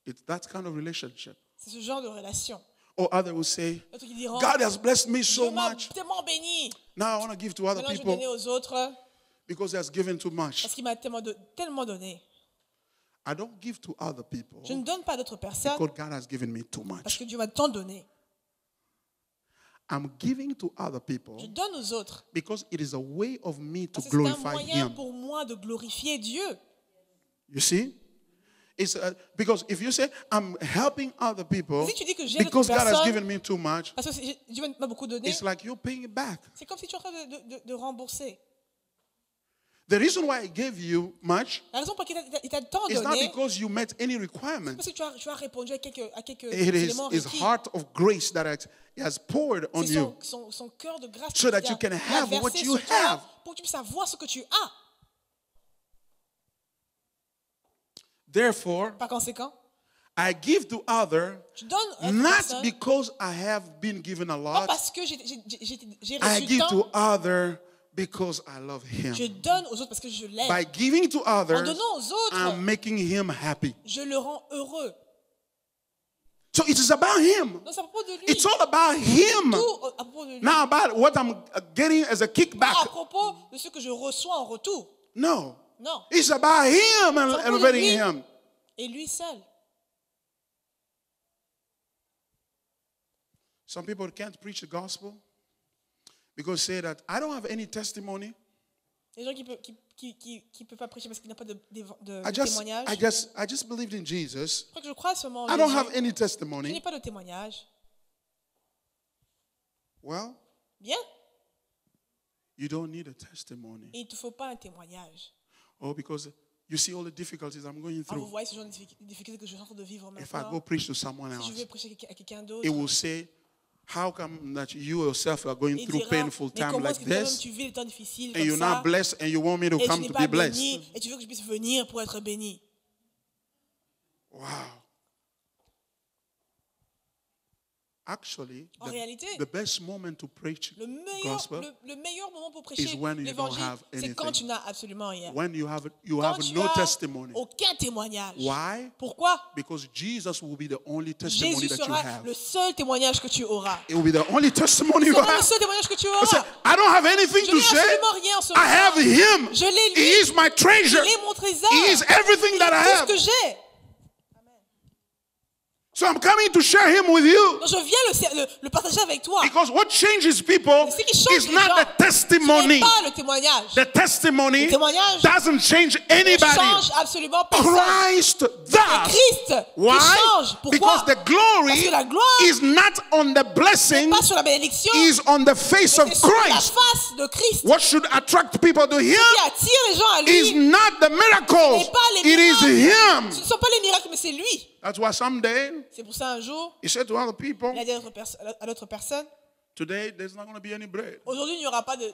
S1: It's that kind of relationship.
S2: C'est ce genre de relation.
S1: Or others will say,
S2: D'autres qui diront,
S1: God has blessed me so
S2: Dieu m'a
S1: much.
S2: tellement béni.
S1: Now I want to give to other
S2: Maintenant, je vais
S1: people
S2: donner aux autres
S1: because He has given too much.
S2: parce qu'il m'a tellement donné.
S1: I don't give to other people
S2: Je ne donne pas à d'autres personnes
S1: because God has given me too
S2: parce
S1: much.
S2: que Dieu m'a tant donné.
S1: I'm giving to other
S2: Je
S1: people
S2: donne aux autres
S1: because it is a way of me to
S2: parce que c'est un
S1: glorify
S2: moyen
S1: Him.
S2: pour moi de glorifier Dieu.
S1: You see? It's because if you say I'm helping other people
S2: Si tu dis que j'aide
S1: because
S2: d'autres
S1: God has
S2: personnes,
S1: given me too much,
S2: parce que Dieu m'a beaucoup donné,
S1: it's like you're paying it back.
S2: c'est comme si tu es en train de rembourser.
S1: The reason why I gave you much
S2: La raison pour laquelle il t'a tant
S1: is not
S2: donné,
S1: because you met any
S2: c'est
S1: requirement.
S2: parce que tu as répondu à quelques
S1: It is
S2: éléments
S1: His
S2: requis.
S1: heart of grace that has poured on
S2: C'est
S1: you.
S2: son cœur de grâce
S1: So that
S2: qu'il a-
S1: you can
S2: qu'il a
S1: have
S2: versé
S1: what you
S2: sur toi
S1: have.
S2: pour que tu puisses avoir ce que tu as.
S1: Therefore,
S2: Par conséquent,
S1: I give to others
S2: je donne à d'autres
S1: not
S2: personnes,
S1: because I have been given a
S2: pas
S1: lot.
S2: parce que j'ai
S1: I
S2: reçu
S1: give
S2: tant,
S1: to others because I love Him.
S2: je donne aux autres parce que je l'aime.
S1: By giving to
S2: En
S1: others,
S2: donnant aux autres,
S1: I'm making Him happy.
S2: je le rends heureux.
S1: So it is about Him.
S2: Donc c'est à propos de lui.
S1: It's all about Him.
S2: Tout à propos de lui.
S1: Not about what I'm getting as a
S2: Pas
S1: kickback.
S2: à propos de ce que je reçois en retour.
S1: No.
S2: Non.
S1: It's about Him and
S2: C'est à propos de
S1: elevating
S2: lui
S1: Him.
S2: et lui seul.
S1: Some people can't preach the gospel because say that I don't have any testimony.
S2: Les gens qui peuvent pas prêcher parce qu'il n'y a pas de
S1: I
S2: témoignage.
S1: just believed in Jesus.
S2: Je crois que je crois seulement en
S1: I don't
S2: Jésus.
S1: have any
S2: Je n'ai
S1: testimony.
S2: pas de témoignage.
S1: Well,
S2: Bien.
S1: you don't need a testimony.
S2: Et il ne te faut pas un témoignage.
S1: Oh, because you see all the difficulties I'm going
S2: Vous
S1: through.
S2: voyez ce genre de difficultés que je suis en train de vivre
S1: If I go
S2: maintenant.
S1: preach to someone
S2: Si je vais
S1: else,
S2: prêcher à quelqu'un d'autre,
S1: it will say, how come that you yourself are going
S2: il
S1: through
S2: dira,
S1: painful
S2: mais
S1: time
S2: comment
S1: like
S2: est-ce que toi-même
S1: this
S2: tu vis des temps difficiles
S1: and
S2: comme
S1: you're
S2: ça
S1: not blessed and you want me to
S2: et tu
S1: come
S2: n'es
S1: to
S2: pas
S1: be blessed?
S2: béni et tu veux que je puisse venir pour être béni.
S1: Wow. Actually,
S2: En réalité,
S1: the best moment to preach
S2: le meilleur,
S1: gospel
S2: le meilleur moment pour
S1: is
S2: prêcher
S1: when you don't
S2: l'évangile,
S1: have
S2: c'est
S1: anything.
S2: quand tu n'as absolument rien.
S1: when you have
S2: Quand tu
S1: no
S2: as
S1: testimony.
S2: aucun témoignage.
S1: Why?
S2: Pourquoi?
S1: Because Jesus will be the only testimony
S2: Jésus
S1: that you
S2: sera
S1: have.
S2: le seul témoignage que tu auras.
S1: It will be the only testimony you
S2: Ce sera le
S1: have.
S2: seul témoignage que tu
S1: I said,
S2: auras.
S1: I don't have anything
S2: Je
S1: to
S2: n'ai
S1: say.
S2: absolument rien en ce
S1: I have
S2: moment.
S1: Him.
S2: Je l'ai
S1: He
S2: lui.
S1: is my treasure.
S2: Il est mon trésor.
S1: He is everything that I
S2: Tout ce
S1: have.
S2: que j'ai.
S1: So I'm coming to share him with you.
S2: Donc je viens le partager avec toi.
S1: Because what changes people
S2: Ce qui change
S1: is
S2: les
S1: not
S2: gens,
S1: the
S2: ce
S1: testimony.
S2: n'est pas le témoignage.
S1: The testimony
S2: Le témoignage
S1: doesn't change
S2: ne
S1: anybody.
S2: change absolument personne.
S1: Christ
S2: C'est
S1: does.
S2: Christ
S1: Why?
S2: qui change. Pourquoi?
S1: Because the
S2: Parce
S1: glory
S2: que la gloire
S1: is not on the
S2: n'est
S1: blessing,
S2: pas sur la bénédiction,
S1: is on the face
S2: mais
S1: of
S2: c'est sur la
S1: Christ.
S2: face de Christ
S1: What should attract people to him
S2: qui attire les gens à
S1: is
S2: lui.
S1: not the miracles.
S2: Ce n'est pas les
S1: It is
S2: miracles.
S1: him.
S2: Ce ne sont pas les miracles, mais c'est lui.
S1: That's why someday
S2: C'est pour ça un jour,
S1: he said to other people,
S2: il a dit à l'autre personne,
S1: today there's not going to be any bread.
S2: aujourd'hui il n'y aura pas de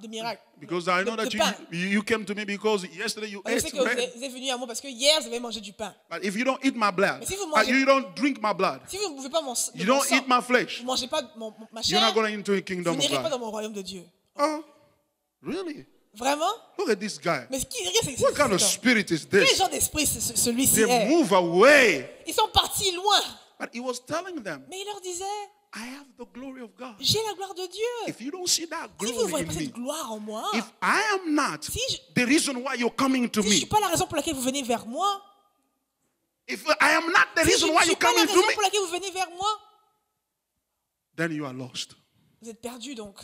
S2: miracle.
S1: Because I know
S2: de
S1: that
S2: pain.
S1: you came to me because yesterday you
S2: Je sais
S1: ate
S2: que vous
S1: bread.
S2: êtes venus à moi parce que hier vous avez mangé du pain.
S1: But if you don't eat my blood,
S2: Mais si vous mangez-
S1: you don't drink my blood,
S2: Si vous ne buvez pas
S1: you
S2: mon
S1: don't
S2: sang,
S1: eat my flesh,
S2: vous ne mangez pas ma
S1: you're not
S2: chair,
S1: going into the
S2: vous
S1: kingdom of
S2: n'irez pas
S1: God.
S2: dans mon royaume de Dieu.
S1: Oh, really?
S2: Vraiment?
S1: Look at this guy.
S2: Mais regarde,
S1: What kind of
S2: c'est
S1: spirit is
S2: quel
S1: this?
S2: genre d'esprit celui-ci
S1: They
S2: est?
S1: move away.
S2: Ils sont partis loin.
S1: But he was telling them,
S2: Mais il leur disait,
S1: I have the glory of God.
S2: j'ai la gloire de Dieu.
S1: If you don't see that
S2: Si vous ne
S1: glory
S2: voyez
S1: in
S2: pas
S1: me,
S2: cette gloire en moi,
S1: if I am not
S2: si
S1: the reason why you're coming to
S2: je ne suis
S1: me,
S2: pas la raison pour laquelle vous venez vers moi,
S1: if I am not the
S2: si je
S1: reason
S2: ne
S1: why
S2: suis
S1: you're
S2: pas la
S1: coming to
S2: raison
S1: me,
S2: pour laquelle vous venez vers moi,
S1: then you are lost.
S2: vous êtes perdus donc.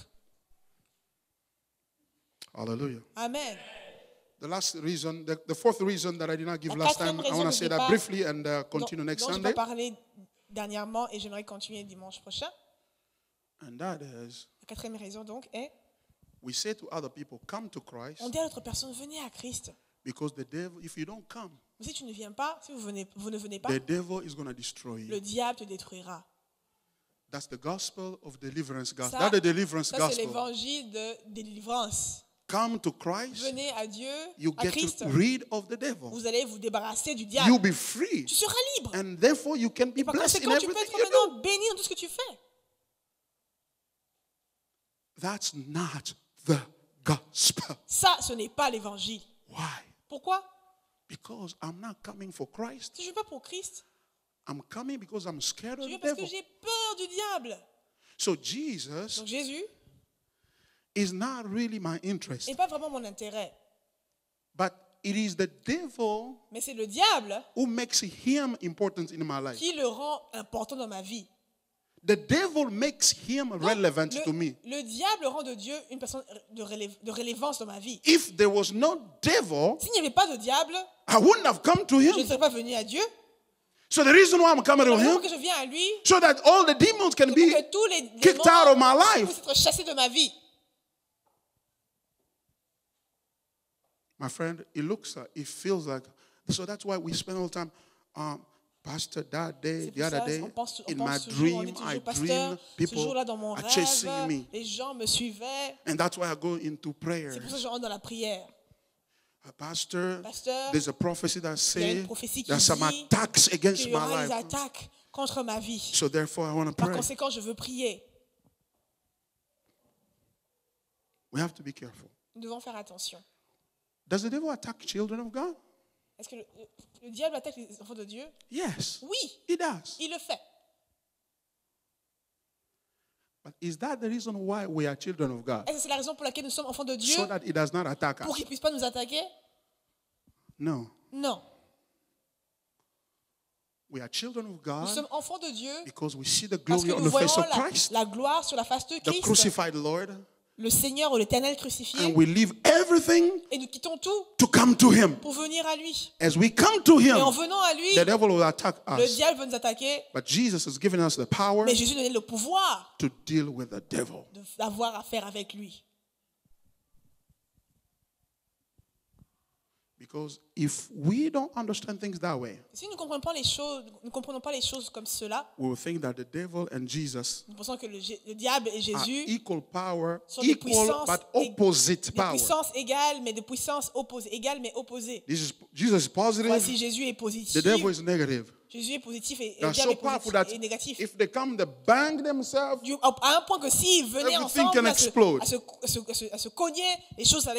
S1: Hallelujah.
S2: Amen.
S1: The last reason, the fourth reason that I did not give
S2: La
S1: last time,
S2: quatrième
S1: I
S2: raison
S1: want to
S2: de
S1: say that
S2: départ
S1: briefly and continue next
S2: dont je
S1: Sunday.
S2: vais parler dernièrement et j'aimerais continuer dimanche prochain.
S1: And that is,
S2: La quatrième raison donc est,
S1: we say to other people, come to Christ,
S2: on dit à l'autre personne, venez à Christ.
S1: because the devil, if you don't come,
S2: Mais si tu ne viens pas, si vous ne venez pas,
S1: the devil is going to destroy you.
S2: le diable te détruira.
S1: That's the gospel of deliverance gospel.
S2: Ça,
S1: That's the deliverance
S2: ça c'est
S1: gospel.
S2: l'évangile de délivrance.
S1: Come to Christ,
S2: Venez à Dieu,
S1: you
S2: à
S1: get
S2: Christ.
S1: to rid of the devil.
S2: Vous allez vous débarrasser du diable.
S1: You'll be free.
S2: Tu seras libre.
S1: And therefore you can be
S2: Par
S1: blessed in
S2: conséquent, tu peux
S1: everything
S2: être
S1: you do.
S2: maintenant béni dans tout ce que tu fais.
S1: That's not the gospel.
S2: Ça, ce n'est pas l'évangile.
S1: Why?
S2: Pourquoi?
S1: Because I'm not coming for Christ.
S2: Si je ne viens pas pour Christ,
S1: I'm coming because I'm scared
S2: je
S1: of
S2: viens
S1: the
S2: parce que
S1: devil.
S2: j'ai peur du diable.
S1: So Jesus
S2: Donc Jésus
S1: is not really my interest.
S2: n'est pas vraiment mon intérêt.
S1: But it is the devil
S2: Mais c'est le diable
S1: who makes him important in my life.
S2: qui le rend important dans ma vie.
S1: The devil makes him
S2: Donc,
S1: relevant to me.
S2: le diable rend de Dieu une personne de relevance dans ma vie.
S1: If there was no devil,
S2: S'il n'y avait pas de diable,
S1: I wouldn't have come to
S2: je ne
S1: him.
S2: serais pas venu à Dieu.
S1: So the reason why I'm coming
S2: La
S1: to
S2: raison
S1: him,
S2: que je viens à lui,
S1: so that all the demons can
S2: pour
S1: be
S2: que tous les
S1: kicked out of my
S2: démons
S1: life.
S2: puissent être chassés de ma vie.
S1: My friend, it feels like, so that's why we spend all the time, Pastor, that day,
S2: C'est
S1: the
S2: pour
S1: other
S2: ça,
S1: day,
S2: on pense
S1: in my
S2: toujours, on dit
S1: dream, I
S2: toujours,
S1: dream
S2: pasteur, ce
S1: people
S2: jour-là dans mon
S1: are
S2: rêve,
S1: chasing me.
S2: les gens me suivaient.
S1: And that's why I go into prayer.
S2: C'est pour ça que je rentre dans la prière.
S1: Pastor,
S2: Pasteur,
S1: there's a prophecy that
S2: il y a
S1: says
S2: une prophétie qui
S1: there's some
S2: dit
S1: attacks against
S2: qu'il y
S1: my
S2: aura des
S1: life.
S2: attaques contre ma vie.
S1: So therefore, I want to
S2: Par
S1: pray.
S2: conséquent, je veux prier.
S1: We have to be careful.
S2: Nous devons faire attention.
S1: Does the devil attack children of God?
S2: Est-ce que le diable attaque les enfants de Dieu?
S1: Yes,
S2: Oui,
S1: he does.
S2: il le fait.
S1: But is that the reason why we are children of God?
S2: Est-ce que c'est la raison pour laquelle nous sommes enfants de Dieu?
S1: So that he does not attack
S2: Pour
S1: us?
S2: qu'il ne puisse pas nous attaquer?
S1: No.
S2: Non.
S1: We are children of
S2: Nous
S1: God
S2: sommes enfants de Dieu
S1: because we see the
S2: parce
S1: glory
S2: que
S1: on
S2: nous
S1: the face
S2: voyons
S1: of Christ,
S2: la gloire sur la face de
S1: the
S2: Christ,
S1: crucified Lord,
S2: le Seigneur ou l'Éternel crucifié,
S1: and we leave everything
S2: et nous quittons tout
S1: to come to him.
S2: pour venir à lui.
S1: As we come to
S2: Et en
S1: him,
S2: venant à lui,
S1: the devil will attack
S2: le
S1: us.
S2: diable veut nous attaquer,
S1: But Jesus has given us the power
S2: mais Jésus nous donne le pouvoir
S1: to deal with the devil.
S2: d'avoir affaire avec lui.
S1: Because if we don't understand things that way,
S2: Si nous ne comprenons pas les choses comme cela,
S1: we will think that the devil and Jesus
S2: nous pensons que le diable et
S1: are
S2: Jésus
S1: equal power,
S2: sont des
S1: equal
S2: puissances,
S1: but opposite
S2: des
S1: power.
S2: puissances égales, mais des puissances opposées, égales mais opposées.
S1: Jesus is positive,
S2: Voici, Jésus est
S1: the
S2: positif.
S1: devil is negative.
S2: Jésus est positif et
S1: They
S2: le
S1: are
S2: diable
S1: so
S2: est
S1: powerful
S2: positif
S1: that
S2: et négatif.
S1: if they come, they bang themselves.
S2: À un point que s'ils venaient
S1: Everything
S2: ensemble
S1: can explode.
S2: à se cogner, les choses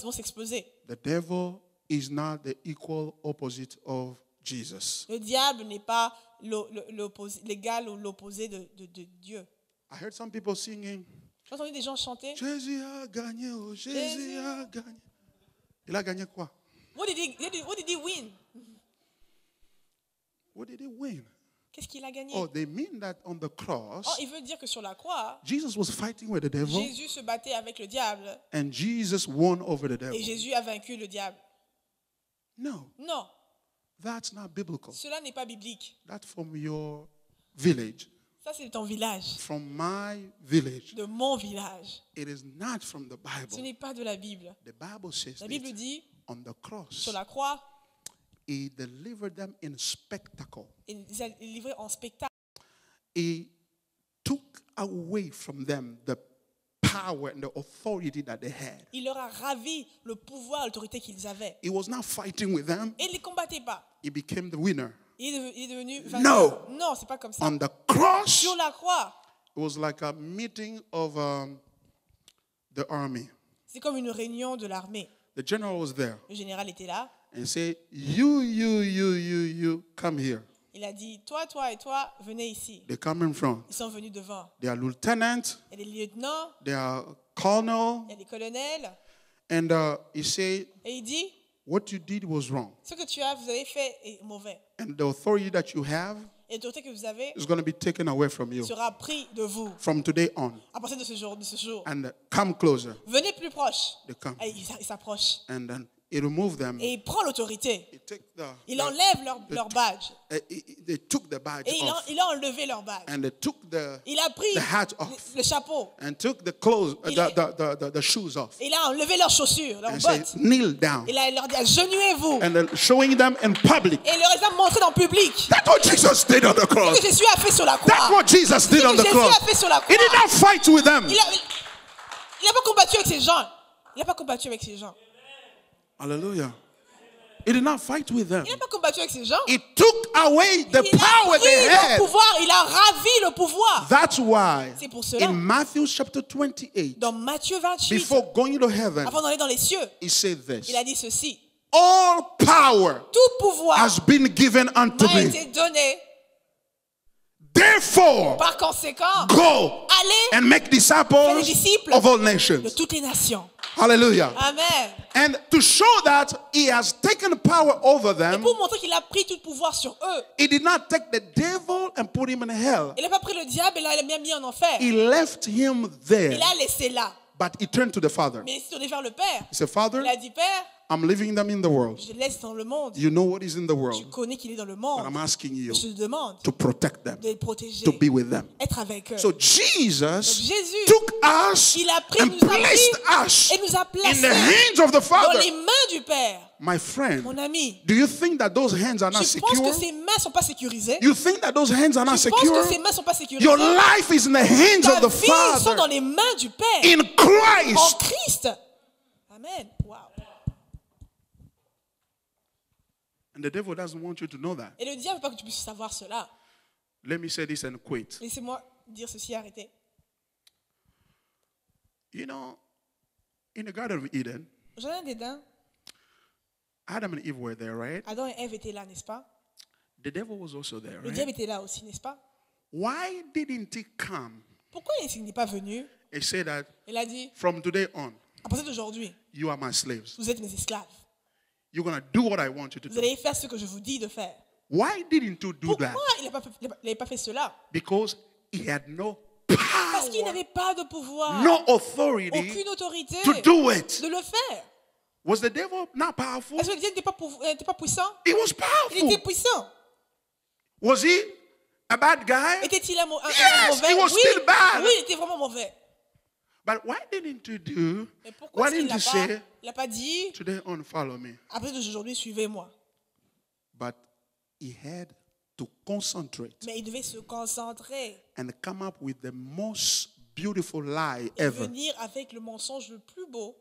S2: vont s'exploser.
S1: The devil is not the equal opposite of Jesus.
S2: Le diable n'est pas l'égal ou l'opposé de Dieu.
S1: I heard some people singing,
S2: J'ai entendu des gens chanter.
S1: Jésus a gagné, oh Jésus a gagné. Il a gagné quoi?
S2: What did he win?
S1: What did he win?
S2: Qu'est-ce qu'il a gagné?
S1: Oh, they mean that on the cross,
S2: Oh, il veut dire que sur la croix,
S1: Jesus was fighting with the devil,
S2: Jésus se battait avec le diable
S1: and Jesus won over the devil.
S2: et Jésus a vaincu le diable.
S1: No,
S2: Non,
S1: that's not biblical.
S2: cela n'est pas biblique.
S1: That's from your village.
S2: Ça, c'est ton village,
S1: From my village.
S2: de mon village.
S1: It is not from the
S2: Ce
S1: Bible.
S2: n'est pas de la Bible.
S1: The Bible says
S2: La Bible
S1: that
S2: dit,
S1: on the cross,
S2: sur la croix,
S1: he delivered them in spectacle.
S2: il les a livrés en spectacle.
S1: He took away from them the power and the authority that they had.
S2: Il leur a ravi le pouvoir, l'autorité qu'ils avaient.
S1: He was not fighting with them.
S2: Et il ne les combattait pas.
S1: He became the winner.
S2: Il est devenu vainqueur. Non, c'est pas comme ça.
S1: On the cross,
S2: Sur la croix,
S1: it was like a meeting of the army.
S2: c'est comme une réunion de l'armée.
S1: The general was there
S2: Le général était là.
S1: and said, you, come here.
S2: Il a dit, toi, toi et toi, venez ici.
S1: They come in front.
S2: Ils sont venus devant.
S1: They are lieutenants,
S2: Il y a des lieutenants,
S1: they are colonel,
S2: il y a des colonels.
S1: and he said,
S2: Et il dit,
S1: what you did was wrong.
S2: ce que vous avez fait est mauvais.
S1: And the authority that you have
S2: Et l'autorité que vous avez
S1: is going to be taken away from you
S2: sera prise de vous
S1: from today on.
S2: à partir de ce jour.
S1: And come closer.
S2: Venez plus proche.
S1: They come.
S2: Et il s'approche.
S1: And then he removed them.
S2: Et il prend l'autorité.
S1: He take
S2: Il enlève leur badge.
S1: They took the badge
S2: Et
S1: off.
S2: il a enlevé leur badge.
S1: And they took
S2: Il a pris
S1: the hat off.
S2: le chapeau.
S1: And took the clothes,
S2: Il a-
S1: the shoes off.
S2: Il a enlevé leurs chaussures, leurs
S1: And said,
S2: bottes.
S1: kneel down.
S2: Il leur dit, agenouillez-vous.
S1: And then showing them in public.
S2: Et il leur a montré dans le public.
S1: That's what Jesus did on the
S2: Ce
S1: cross.
S2: que Jésus a fait sur la
S1: That's
S2: croix.
S1: what Jesus did
S2: Ce
S1: on
S2: que
S1: the
S2: Jésus
S1: cross.
S2: a fait sur la
S1: He
S2: croix.
S1: did not fight with them.
S2: Il n'a pas combattu avec ces gens. Il n'a pas combattu avec ces gens.
S1: Hallelujah. He did not fight with them.
S2: Il n'a pas combattu avec ces gens.
S1: He took away the
S2: Il a
S1: power
S2: pris
S1: they
S2: le
S1: had.
S2: pouvoir. Il a ravi le pouvoir.
S1: That's why
S2: C'est pour cela.
S1: in Matthew chapter 28,
S2: Dans Matthieu 28,
S1: before going to heaven,
S2: avant d'aller dans les cieux,
S1: he said this.
S2: il a dit ceci.
S1: All power
S2: Tout pouvoir
S1: has been given unto
S2: m'a
S1: me.
S2: été donné.
S1: Therefore,
S2: Par conséquent,
S1: go
S2: allez
S1: and make
S2: faire des
S1: disciples
S2: disciples
S1: of all
S2: de
S1: nations.
S2: toutes les nations.
S1: Hallelujah.
S2: Amen.
S1: And to show that he has taken power over
S2: Et
S1: them,
S2: pour montrer qu'il a pris tout pouvoir sur eux,
S1: he did not take the devil and put him in hell.
S2: il n'a pas pris le diable et l'a bien mis en enfer.
S1: He left him there,
S2: Il l'a laissé là.
S1: but he turned to the Father.
S2: Mais il s'est tourné vers le Père.
S1: He said, Father,
S2: Il a dit, Père,
S1: I'm leaving them in the world.
S2: je laisse dans le monde.
S1: You know what is in the
S2: Tu
S1: world,
S2: connais qu'il est dans le
S1: but
S2: monde.
S1: I'm asking you
S2: Je te demande
S1: to protect them,
S2: de les protéger,
S1: to be with them.
S2: être avec eux.
S1: So Jesus
S2: Jésus,
S1: took us
S2: il a pris,
S1: and
S2: nous a
S1: placed
S2: pris
S1: us
S2: et nous a
S1: in the
S2: placés
S1: hands of the
S2: dans
S1: Father.
S2: les mains du Père.
S1: My friend,
S2: Mon ami,
S1: do you think that those hands are not
S2: je pense que
S1: secure?
S2: ses mains ne sont pas sécurisées.
S1: You think that those hands are not
S2: Je pense
S1: secure?
S2: que ses mains ne sont pas sécurisées.
S1: Your life is in the hands
S2: Ta
S1: of the
S2: vie sont dans
S1: Father
S2: les mains du Père.
S1: in
S2: En
S1: Christ.
S2: Christ. Amen. Wow.
S1: And the devil doesn't want you to know that.
S2: Et le diable ne veut pas que tu puisses savoir cela.
S1: Let me say this and quit.
S2: Laissez-moi dire ceci et arrêter.
S1: You know, in the Garden of Eden,
S2: Au jardin d'Éden,
S1: Adam and Eve were there, right?
S2: Adam et Ève étaient là, n'est-ce pas?
S1: The devil was also there,
S2: Le diable
S1: right?
S2: était là aussi, n'est-ce pas?
S1: Why didn't he come
S2: Pourquoi il n'est pas venu?
S1: and say that
S2: Il a dit,
S1: from today on,
S2: à partir d'aujourd'hui,
S1: you are my slaves?
S2: vous êtes mes esclaves.
S1: You're going to do what I want you to
S2: Vous
S1: do.
S2: allez faire ce que je vous dis de faire.
S1: Why didn't you do
S2: Pourquoi
S1: that?
S2: il n'avait pas fait cela?
S1: Because he had no
S2: Parce qu'il
S1: power,
S2: n'avait pas de pouvoir,
S1: no authority
S2: aucune autorité
S1: to do it.
S2: de le faire.
S1: Was the devil not powerful?
S2: Est-ce que le diable n'était pas puissant?
S1: He was
S2: Il
S1: powerful.
S2: était puissant.
S1: Was he a bad guy?
S2: Était-il un
S1: Yes,
S2: mauvais?
S1: he was
S2: Oui,
S1: still bad.
S2: oui, il était vraiment mauvais.
S1: But why didn't you do?
S2: Mais pourquoi
S1: Why
S2: est-ce qu'il
S1: didn't
S2: n'a
S1: you
S2: pas,
S1: say,
S2: il a pas dit,
S1: today on, follow me?
S2: après d'aujourd'hui, suivez-moi.
S1: But he had to concentrate
S2: Mais il devait se concentrer
S1: and come up with the most beautiful lie
S2: et
S1: ever
S2: venir avec le mensonge le plus beau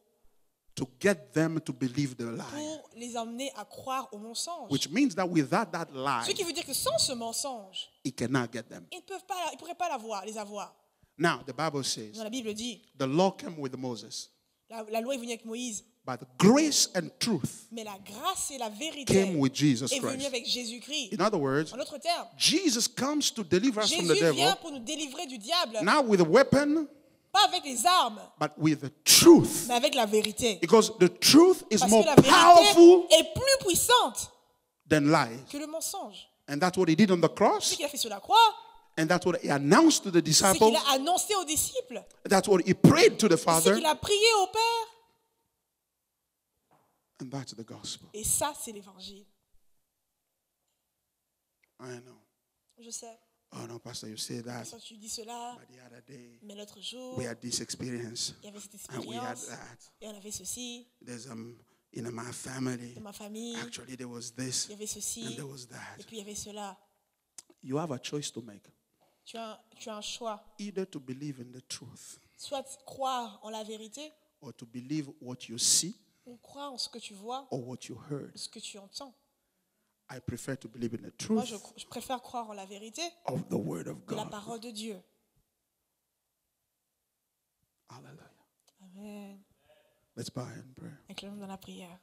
S1: to get them to believe the lie.
S2: pour les emmener à croire au mensonge.
S1: Which means that without that
S2: Ce
S1: lie,
S2: qui veut dire que sans ce mensonge,
S1: he cannot get them.
S2: ils ne pourraient pas les avoir.
S1: Now, the Bible says
S2: Dans la Bible dit,
S1: the law came with Moses,
S2: la loi est venue avec Moïse,
S1: but grace and truth
S2: mais la grâce et la vérité
S1: came with Jesus
S2: est venue
S1: Christ.
S2: avec Jésus-Christ.
S1: In other words,
S2: En d'autres termes,
S1: Jesus comes to deliver us from the
S2: Jésus
S1: devil,
S2: vient pour nous délivrer du diable,
S1: not with a weapon,
S2: pas avec les armes,
S1: but with the truth.
S2: mais avec la vérité.
S1: Because the truth is
S2: Parce
S1: more
S2: que la vérité
S1: powerful
S2: est plus puissante
S1: than lies.
S2: que le mensonge.
S1: And that's what he did on the
S2: C'est ce
S1: cross.
S2: qu'il a fait sur la croix.
S1: And that's what he announced to the
S2: C'est ce
S1: disciples.
S2: qu'il a annoncé aux disciples.
S1: That's what he prayed to the
S2: C'est ce
S1: Father.
S2: qu'il a prié au Père.
S1: And that's the gospel.
S2: Et ça, c'est l'évangile.
S1: I know.
S2: Je sais.
S1: Oh no, Pastor, you say that.
S2: Quand tu dis cela,
S1: But the other day,
S2: mais l'autre jour,
S1: we had this experience.
S2: il y avait cette
S1: And we had
S2: expérience.
S1: that.
S2: Et on avait ceci.
S1: There's in my family.
S2: Dans ma famille,
S1: Actually, there was this
S2: il y avait ceci.
S1: and there was that.
S2: Et puis il y avait cela.
S1: You have a choice to make.
S2: Tu as un choix.
S1: Either to believe in the truth
S2: Soit croire en la vérité,
S1: or to believe what you see
S2: ou croire en ce que tu vois,
S1: or what you heard.
S2: ce que tu entends.
S1: I prefer to believe in the
S2: Moi,
S1: truth
S2: je préfère croire en la vérité
S1: of the word of
S2: de la
S1: God.
S2: parole de Dieu.
S1: Hallelujah.
S2: Amen.
S1: Let's bow in prayer.
S2: Inclinons dans la prière.